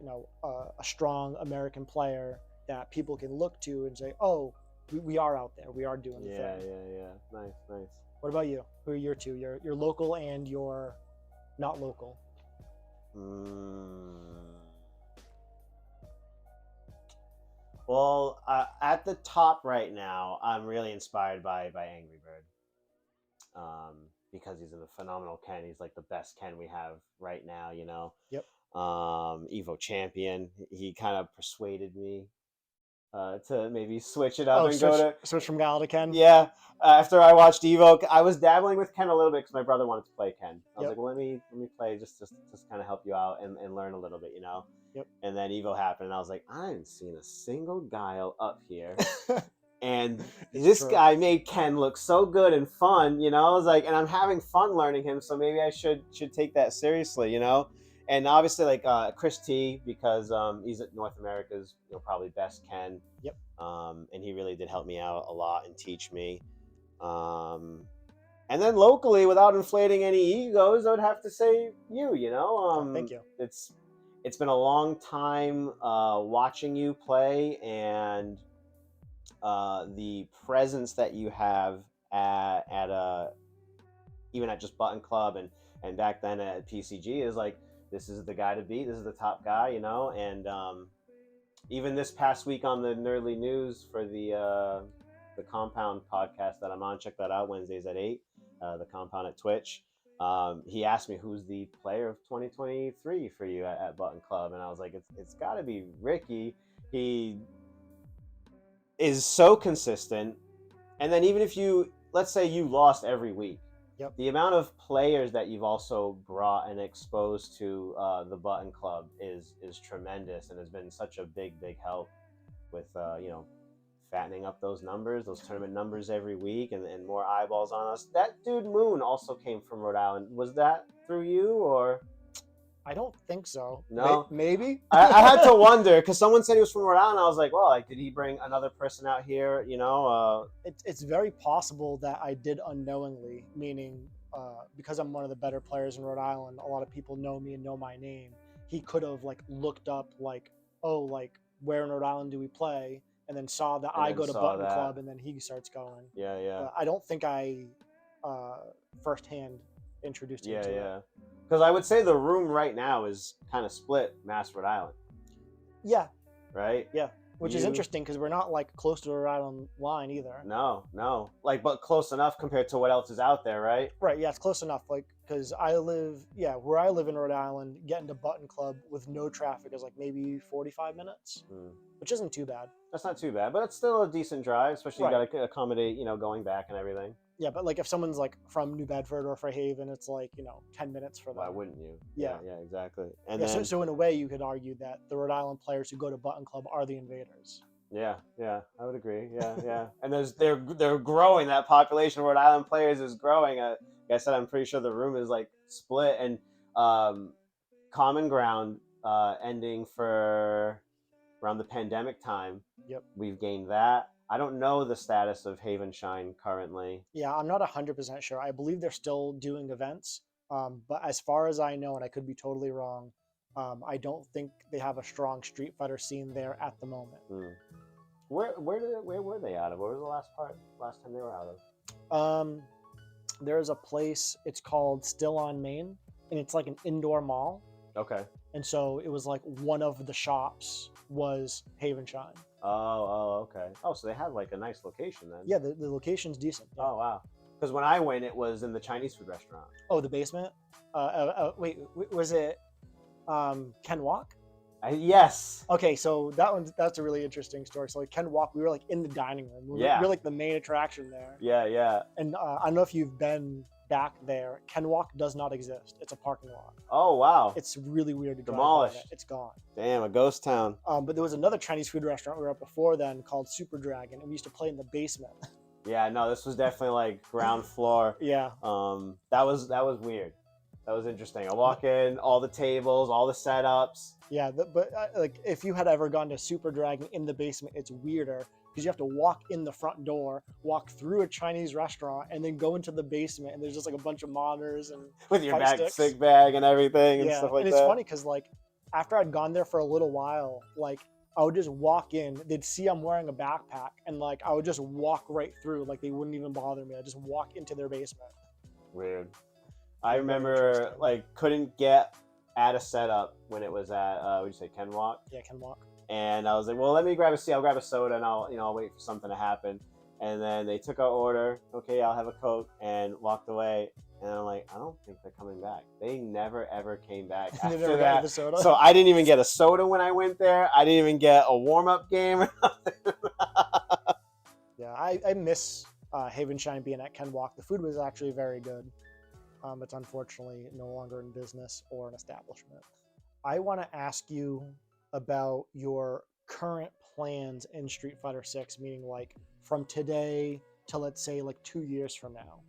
a strong American player that people can look to and say, oh, we are out there, we are doing the thing. Yeah. Nice. What about you? Who are your two? You're local and you're not local. Well, at the top right now, I'm really inspired by Angry Bird, because he's in a phenomenal Ken. He's like the best Ken we have right now. Yep. Evo champion. He kind of persuaded me to maybe switch it up and switch from Gal to Ken. Yeah. After I watched Evo, I was dabbling with Ken a little bit because my brother wanted to play Ken. I was like, well, let me play just kind of help you out and learn a little bit, Yep. And then Evo happened, and I was like, I haven't seen a single guile up here. And this guy made Ken look so good and fun, I was like, and I'm having fun learning him, so maybe I should take that seriously, And obviously, like Chris T, because he's North America's probably best Ken. Yep. And he really did help me out a lot and teach me. And then locally, without inflating any egos, I would have to say you. Thank you. It's been a long time watching you play, and the presence that you have at even at just Button Club and back then at PCG is like, this is the guy to beat. This is the top guy, you know. And even this past week on the Nerdly News for the Compound podcast that I'm on, check that out Wednesdays at 8. The Compound at Twitch. He asked me who's the player of 2023 for you at Button Club, and I was like, it's got to be Ricky. He is so consistent, and then even if you, let's say you lost every week, Yep. the amount of players that you've also brought and exposed to the Button Club is tremendous, and has been such a big help with fattening up those numbers, those tournament numbers every week, and more eyeballs on us. That dude Moon also came from Rhode Island. Was that through you or? I don't think so. No? Maybe. I had to wonder because someone said he was from Rhode Island. I was like, well, like, did he bring another person out here? It's very possible that I did unknowingly, meaning because I'm one of the better players in Rhode Island, a lot of people know me and know my name. He could have like looked up like, oh, like where in Rhode Island do we play, and then saw that I go to Button Club, and then he starts going. Yeah. I don't think I firsthand introduced him to it. Yeah. Because I would say the room right now is kind of split, Mass, Rhode Island. Yeah. Right? Yeah. Which is interesting because we're not like close to the Rhode Island line either. No. Like, but close enough compared to what else is out there, right? Right. Yeah, it's close enough. Like, because where I live in Rhode Island, getting to Button Club with no traffic is like maybe 45 minutes, which isn't too bad. That's not too bad, but it's still a decent drive, especially you got to accommodate, going back and everything. Yeah, but like if someone's like from New Bedford or Fairhaven, it's like 10 minutes for them. Why wouldn't you? Yeah, exactly. And yeah, then, so in a way, you could argue that the Rhode Island players who go to Button Club are the invaders. Yeah, I would agree. Yeah. And they're growing. That population of Rhode Island players is growing. Like I said, I'm pretty sure the room is like split, and Common Ground ending for around the pandemic time. Yep. We've gained that. I don't know the status of Haven Shine currently. Yeah, I'm not 100% sure. I believe they're still doing events, but as far as I know, and I could be totally wrong, I don't think they have a strong Street Fighter scene there at the moment. Where were they out of? What was the last time they were out of? There's a place, it's called Still on Main, and it's like an indoor mall. Okay. And so it was like one of the shops was Haven Shine. Oh, okay. Oh, so they had like a nice location then. Yeah, the location's decent. Yeah. Oh, wow. Because when I went, it was in the Chinese food restaurant. Oh, the basement? Wait, was it Ken Walk? Yes. Okay, so that's a really interesting story. So like Ken Walk, we were like in the dining room. We're like the main attraction there. Yeah. And I don't know if you've been back there. Ken Walk does not exist. It's a parking lot. Oh, wow. It's really weird to drive demolished. by that. It's gone. Damn, a ghost town. But there was another Chinese food restaurant we were at before then called Super Dragon, and we used to play in the basement. Yeah, no, this was definitely like ground floor. Yeah. That was weird. That was interesting. I walk in, all the tables, all the setups. Yeah, but like if you had ever gone to Super Dragon in the basement, it's weirder because you have to walk in the front door, walk through a Chinese restaurant, and then go into the basement, and there's just like a bunch of monitors and with your sticks. sick bag and everything and stuff like that. And it's funny because like after I'd gone there for a little while, like I would just walk in, they'd see I'm wearing a backpack, and like I would just walk right through, like they wouldn't even bother me. I'd just walk into their basement. Weird. I remember like couldn't get at a setup when it was at would you say Ken Walk? Yeah, Ken Walk. And I was like, well, let me grab a seat. I'll grab a soda and I'll wait for something to happen. And then they took our order. Okay, I'll have a Coke, and walked away. And I'm like, I don't think they're coming back. They never ever came back after never that. got the soda. So I didn't even get a soda when I went there. I didn't even get a warm up game or nothing. Yeah, I miss Haven Shine being at Ken Walk. The food was actually very good. It's unfortunately no longer in business or an establishment. I want to ask you about your current plans in Street Fighter 6, meaning like from today to let's say like 2 years from now.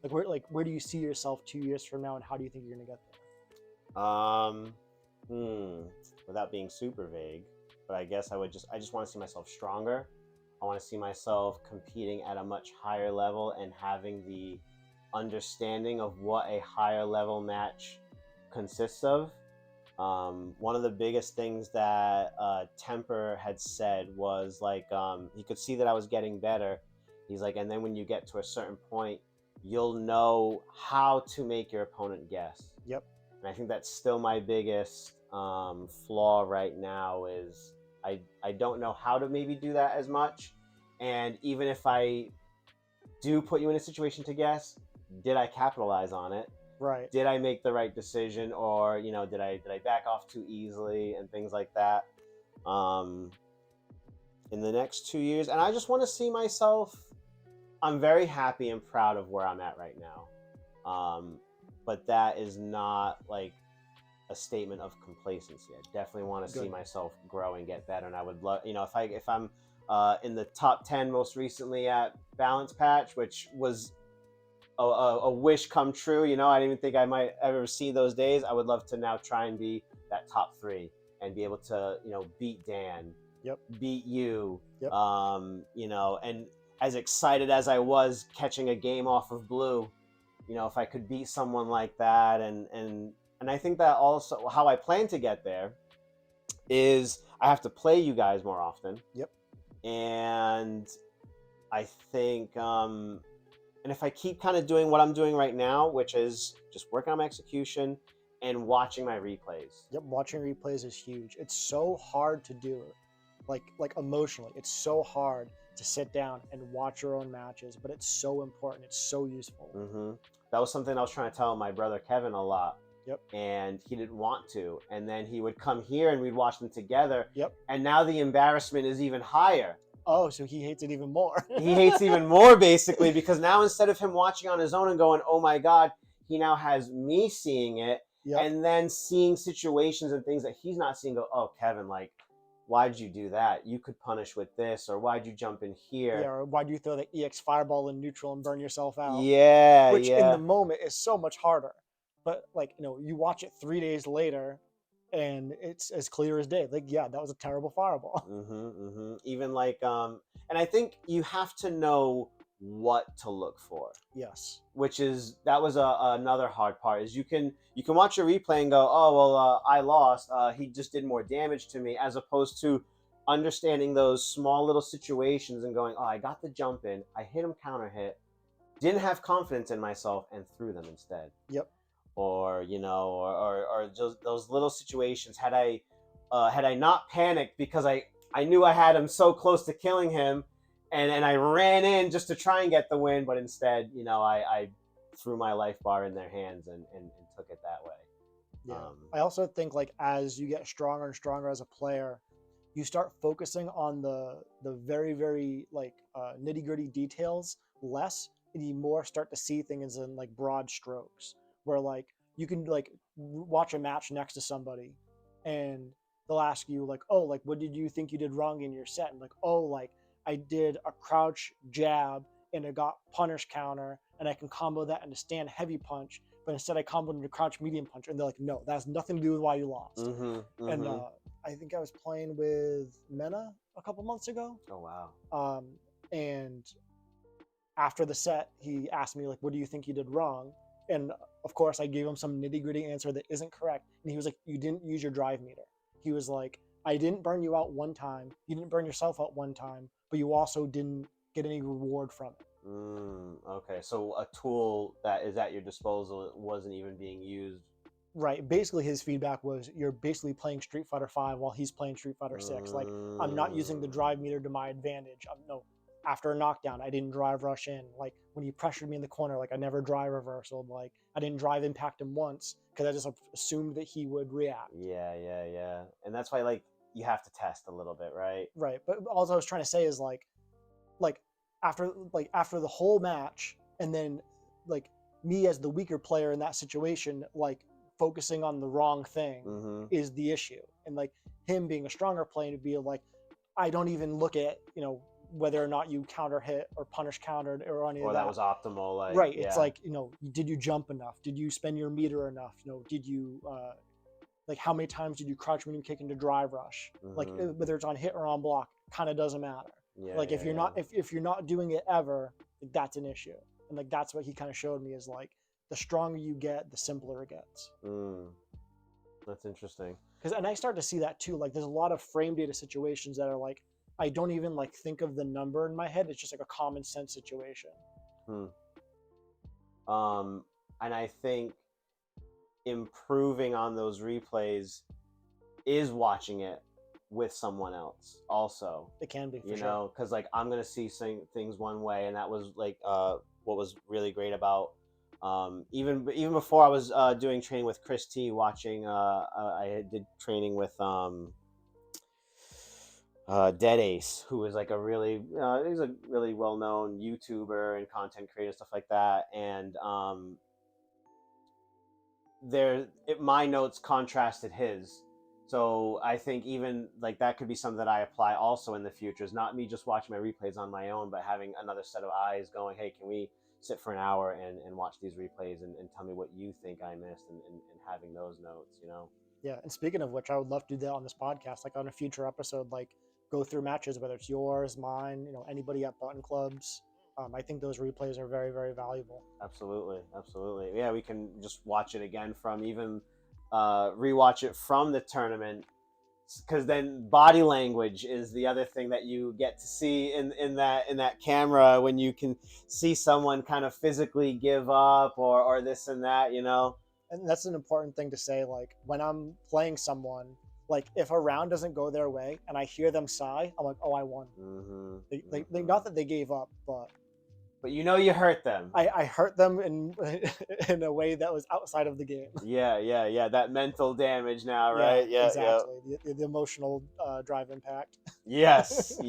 Where do you see yourself 2 years from now, and how do you think you're gonna get there? Without being super vague, but I guess I just want to see myself stronger. I want to see myself competing at a much higher level and having the understanding of what a higher level match consists of. One of the biggest things that Temper had said was like he could see that I was getting better, He's like, and then when you get to a certain point, you'll know how to make your opponent guess. Yep. And I think that's still my biggest flaw right now is I don't know how to maybe do that as much. And even if I do put you in a situation to guess, did I capitalize on it? Right. Did I make the right decision, or did I back off too easily and things like that? In the next 2 years, and I just want to see myself. I'm very happy and proud of where I'm at right now, but that is not like a statement of complacency. I definitely want to see myself grow and get better, and I would love, if I'm in the top 10 most recently at Balance Patch, which was a wish come true. I didn't even think I might ever see those days. I would love to now try and be that top 3 and be able to, beat Dan, Yep. beat you, Yep. And as excited as I was catching a game off of Blue, if I could beat someone like that, and I think that also how I plan to get there is I have to play you guys more often. Yep. And I think, and if I keep kind of doing what I'm doing right now, which is just working on my execution and watching my replays. Yep, watching replays is huge. It's so hard to do it. Like emotionally, it's so hard to sit down and watch your own matches, but it's so important. It's so useful. Mm-hmm. That was something I was trying to tell my brother Kevin a lot. Yep. And he didn't want to. And then he would come here and we'd watch them together. Yep. And now the embarrassment is even higher. Oh, so he hates it even more. He hates even more, basically, because now instead of him watching on his own and going, oh my God, he now has me seeing it. Yep. And then seeing situations and things that he's not seeing, go, oh, Kevin, like, why'd you do that? You could punish with this, or why'd you jump in here? Yeah, or why'd you throw the EX fireball in neutral and burn yourself out? Yeah, which in the moment is so much harder. But like, you watch it 3 days later and it's as clear as day. Like, yeah, that was a terrible fireball. Even like, and I think you have to know what to look for. Yes. That was another hard part is you can watch a replay and go, oh, well, I lost. He just did more damage to me, as opposed to understanding those small little situations and going, oh, I got the jump in. I hit him counter hit. Didn't have confidence in myself and threw them instead. Yep. Or or just those little situations. Had I not panicked because I knew I had him so close to killing him, and I ran in just to try and get the win, but instead, I threw my life bar in their hands and took it that way. Yeah. I also think like as you get stronger and stronger as a player, you start focusing on the very, very like nitty gritty details less, and you more start to see things in like broad strokes, where like you can like watch a match next to somebody and they'll ask you like, oh, like what did you think you did wrong in your set? And like, oh, like I did a crouch jab and it got punish counter and I can combo that into stand heavy punch, but instead I comboed into crouch medium punch. And they're like, no, that has nothing to do with why you lost. And I think I was playing with Mena a couple months ago. Oh, wow. And after the set, he asked me like, what do you think you did wrong? And of course, I gave him some nitty gritty answer that isn't correct. And he was like, you didn't use your drive meter. He was like, I didn't burn you out one time. You didn't burn yourself out one time, but you also didn't get any reward from it. Okay, so a tool that is at your disposal wasn't even being used. Right. Basically, his feedback was, you're basically playing Street Fighter V while he's playing Street Fighter 6. Like, I'm not using the drive meter to my advantage. No. After a knockdown, I didn't drive rush in. Like, when he pressured me in the corner, like, I never drive reversal. Like, I didn't drive impact him once because I just assumed that he would react. Yeah. And that's why, like, you have to test a little bit, right? Right. But all I was trying to say is, like after the whole match, and then, like, me as the weaker player in that situation, like, focusing on the wrong thing is the issue. And, like, him being a stronger player to be like, I don't even look at, whether or not you counter hit or punish countered or any of that. Or that was optimal. Like, right. It's like, did you jump enough? Did you spend your meter enough? Did you, like, how many times did you crouch medium kick into drive rush? Like, whether it's on hit or on block, kind of doesn't matter. Like, if you're not doing it ever, like, that's an issue. And, like, that's what he kind of showed me is, like, the stronger you get, the simpler it gets. That's interesting. And I start to see that too. Like, there's a lot of frame data situations that are like, I don't even like think of the number in my head. It's just like a common sense situation. Hmm. And I think improving on those replays is watching it with someone else also, It can be, for you sure. know, because like I'm gonna see things one way, and that was like what was really great about even before I was doing training with Chris T, watching I did training with Dead Ace, who is like a really he's a really well known YouTuber and content creator, stuff like that, and my notes contrasted his. So I think even like that could be something that I apply also in the future, is not me just watching my replays on my own, but having another set of eyes going, hey, can we sit for an hour and watch these replays and tell me what you think I missed, and having those notes, you know. Yeah, and speaking of which, I would love to do that on this podcast, like on a future episode, like go through matches, whether it's yours, mine, anybody at button clubs. I think those replays are very, very valuable. Absolutely, absolutely. Yeah, we can just watch it again from even rewatch it from the tournament, because then body language is the other thing that you get to see in that camera, when you can see someone kind of physically give up or this and that, you know. And that's an important thing to say. Like when I'm playing someone, like if a round doesn't go their way and I hear them sigh, I'm like, oh, I won. Not that they gave up, but you know you hurt them. I hurt them in in a way that was outside of the game. Yeah. That mental damage now, right? Yeah, exactly. The emotional drive impact. Yes.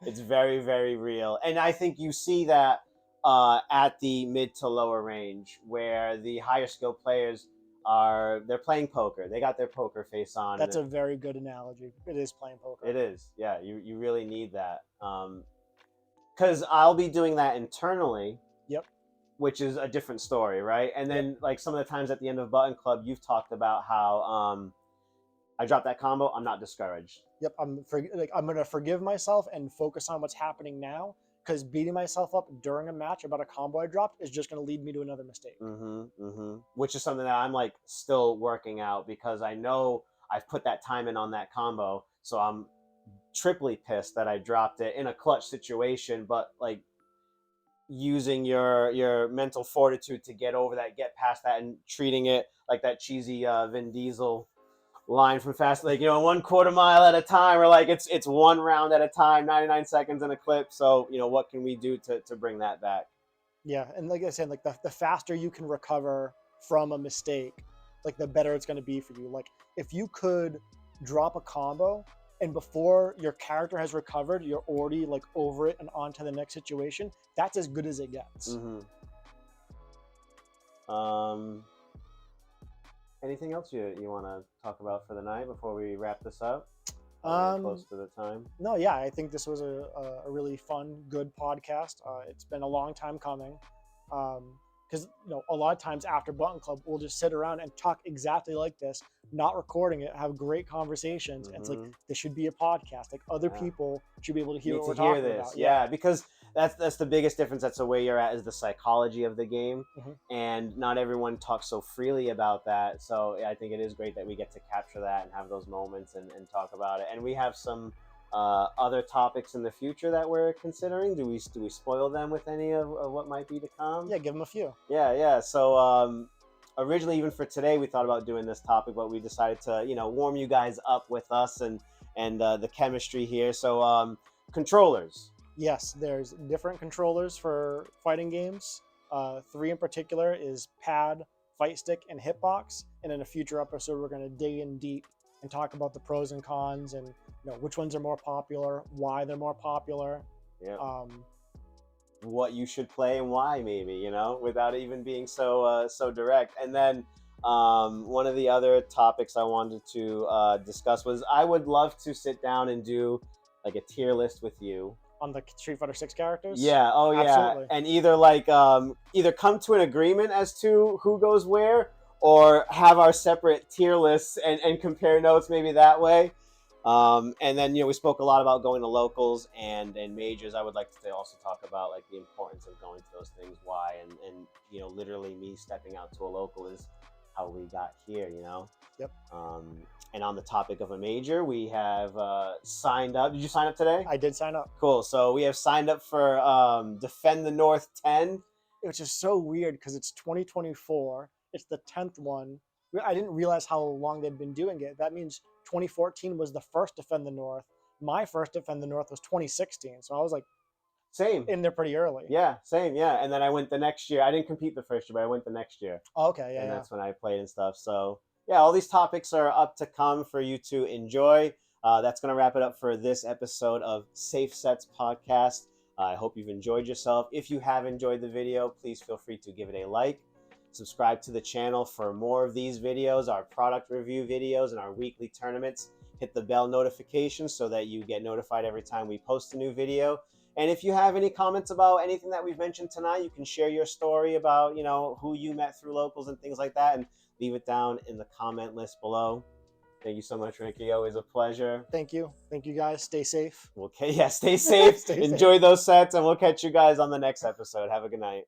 It's very, very real. And I think you see that at the mid to lower range, where the higher skill players they're playing poker. They got their poker face on. That's a very good analogy. It is playing poker. It is. Yeah, you really need that. Because I'll be doing that internally. Yep. Which is a different story, right? And then like some of the times at the end of Button Club, you've talked about how I dropped that combo. I'm not discouraged. Yep. I'm gonna forgive myself and focus on what's happening now, because beating myself up during a match about a combo I dropped is just gonna lead me to another mistake. Which is something that I'm like still working out, because I know I've put that time in on that combo, so I'm triply pissed that I dropped it in a clutch situation, but like using your mental fortitude to get over that, get past that, and treating it like that cheesy Vin Diesel line from Fast, like 1/4 mile at a time, or like it's one round at a time, 99 seconds in a clip. So what can we do to bring that back? Yeah, and like I said, like the faster you can recover from a mistake, like the better it's going to be for you. Like if you could drop a combo and before your character has recovered, you're already like over it and on to the next situation, that's as good as it gets. Anything else you want to talk about for the night before we wrap this up? Close to the time. No, yeah, I think this was a really fun, good podcast. It's been a long time coming. Because a lot of times after Button Club, we'll just sit around and talk exactly like this, not recording it, have great conversations. And it's like, this should be a podcast. Like other people should be able to hear what we're talking about. Yeah, because that's the biggest difference. That's the way you're at, is the psychology of the game, and not everyone talks so freely about that. So I think it is great that we get to capture that and have those moments and talk about it. And we have some other topics in the future that we're considering. Do we spoil them with any of what might be to come? Yeah, give them a few. Yeah. So originally, even for today, we thought about doing this topic, but we decided to warm you guys up with us and the chemistry here. So controllers. Yes, there's different controllers for fighting games. 3 in particular is pad, fight stick, and hitbox. And in a future episode, we're going to dig in deep and talk about the pros and cons, and which ones are more popular, why they're more popular. Yeah. What you should play and why, maybe, without even being so direct. And then one of the other topics I wanted to discuss was, I would love to sit down and do like a tier list with you on the Street Fighter 6 characters. Yeah. Oh yeah. Absolutely. And either like either come to an agreement as to who goes where, or have our separate tier lists and compare notes, maybe that way. And then we spoke a lot about going to locals and majors. I would like to also talk about like the importance of going to those things, why, and literally me stepping out to a local is how we got here, you know. Yep. And on the topic of a major, we have signed up. Did you sign up today? I did sign up, Cool. So we have signed up for Defend the North 10. which is so weird because it's 2024. It's the 10th one. I didn't realize how long they'd been doing it. That means 2014 was the first Defend the North. My first Defend the North was 2016. So I was like Same. in there pretty early. Yeah, same. Yeah. And then I went the next year. I didn't compete the first year, but I went the next year. Okay, yeah, And yeah. that's when I played and stuff. So yeah, all these topics are up to come for you to enjoy. That's going to wrap it up for this episode of Safe Sets Podcast. I hope you've enjoyed yourself. If you have enjoyed the video, please feel free to give it a like. Subscribe to the channel for more of these videos, our product review videos, and our weekly tournaments. Hit the bell notification so that you get notified every time we post a new video. And if you have any comments about anything that we've mentioned tonight, you can share your story about, you know, who you met through locals and things like that, and leave it down in the comment list below. Thank you so much, Ricky. Always a pleasure. Thank you. Thank you guys. Stay safe. Okay, yeah, stay safe. Stay safe. Enjoy those sets, and we'll catch you guys on the next episode. Have a good night.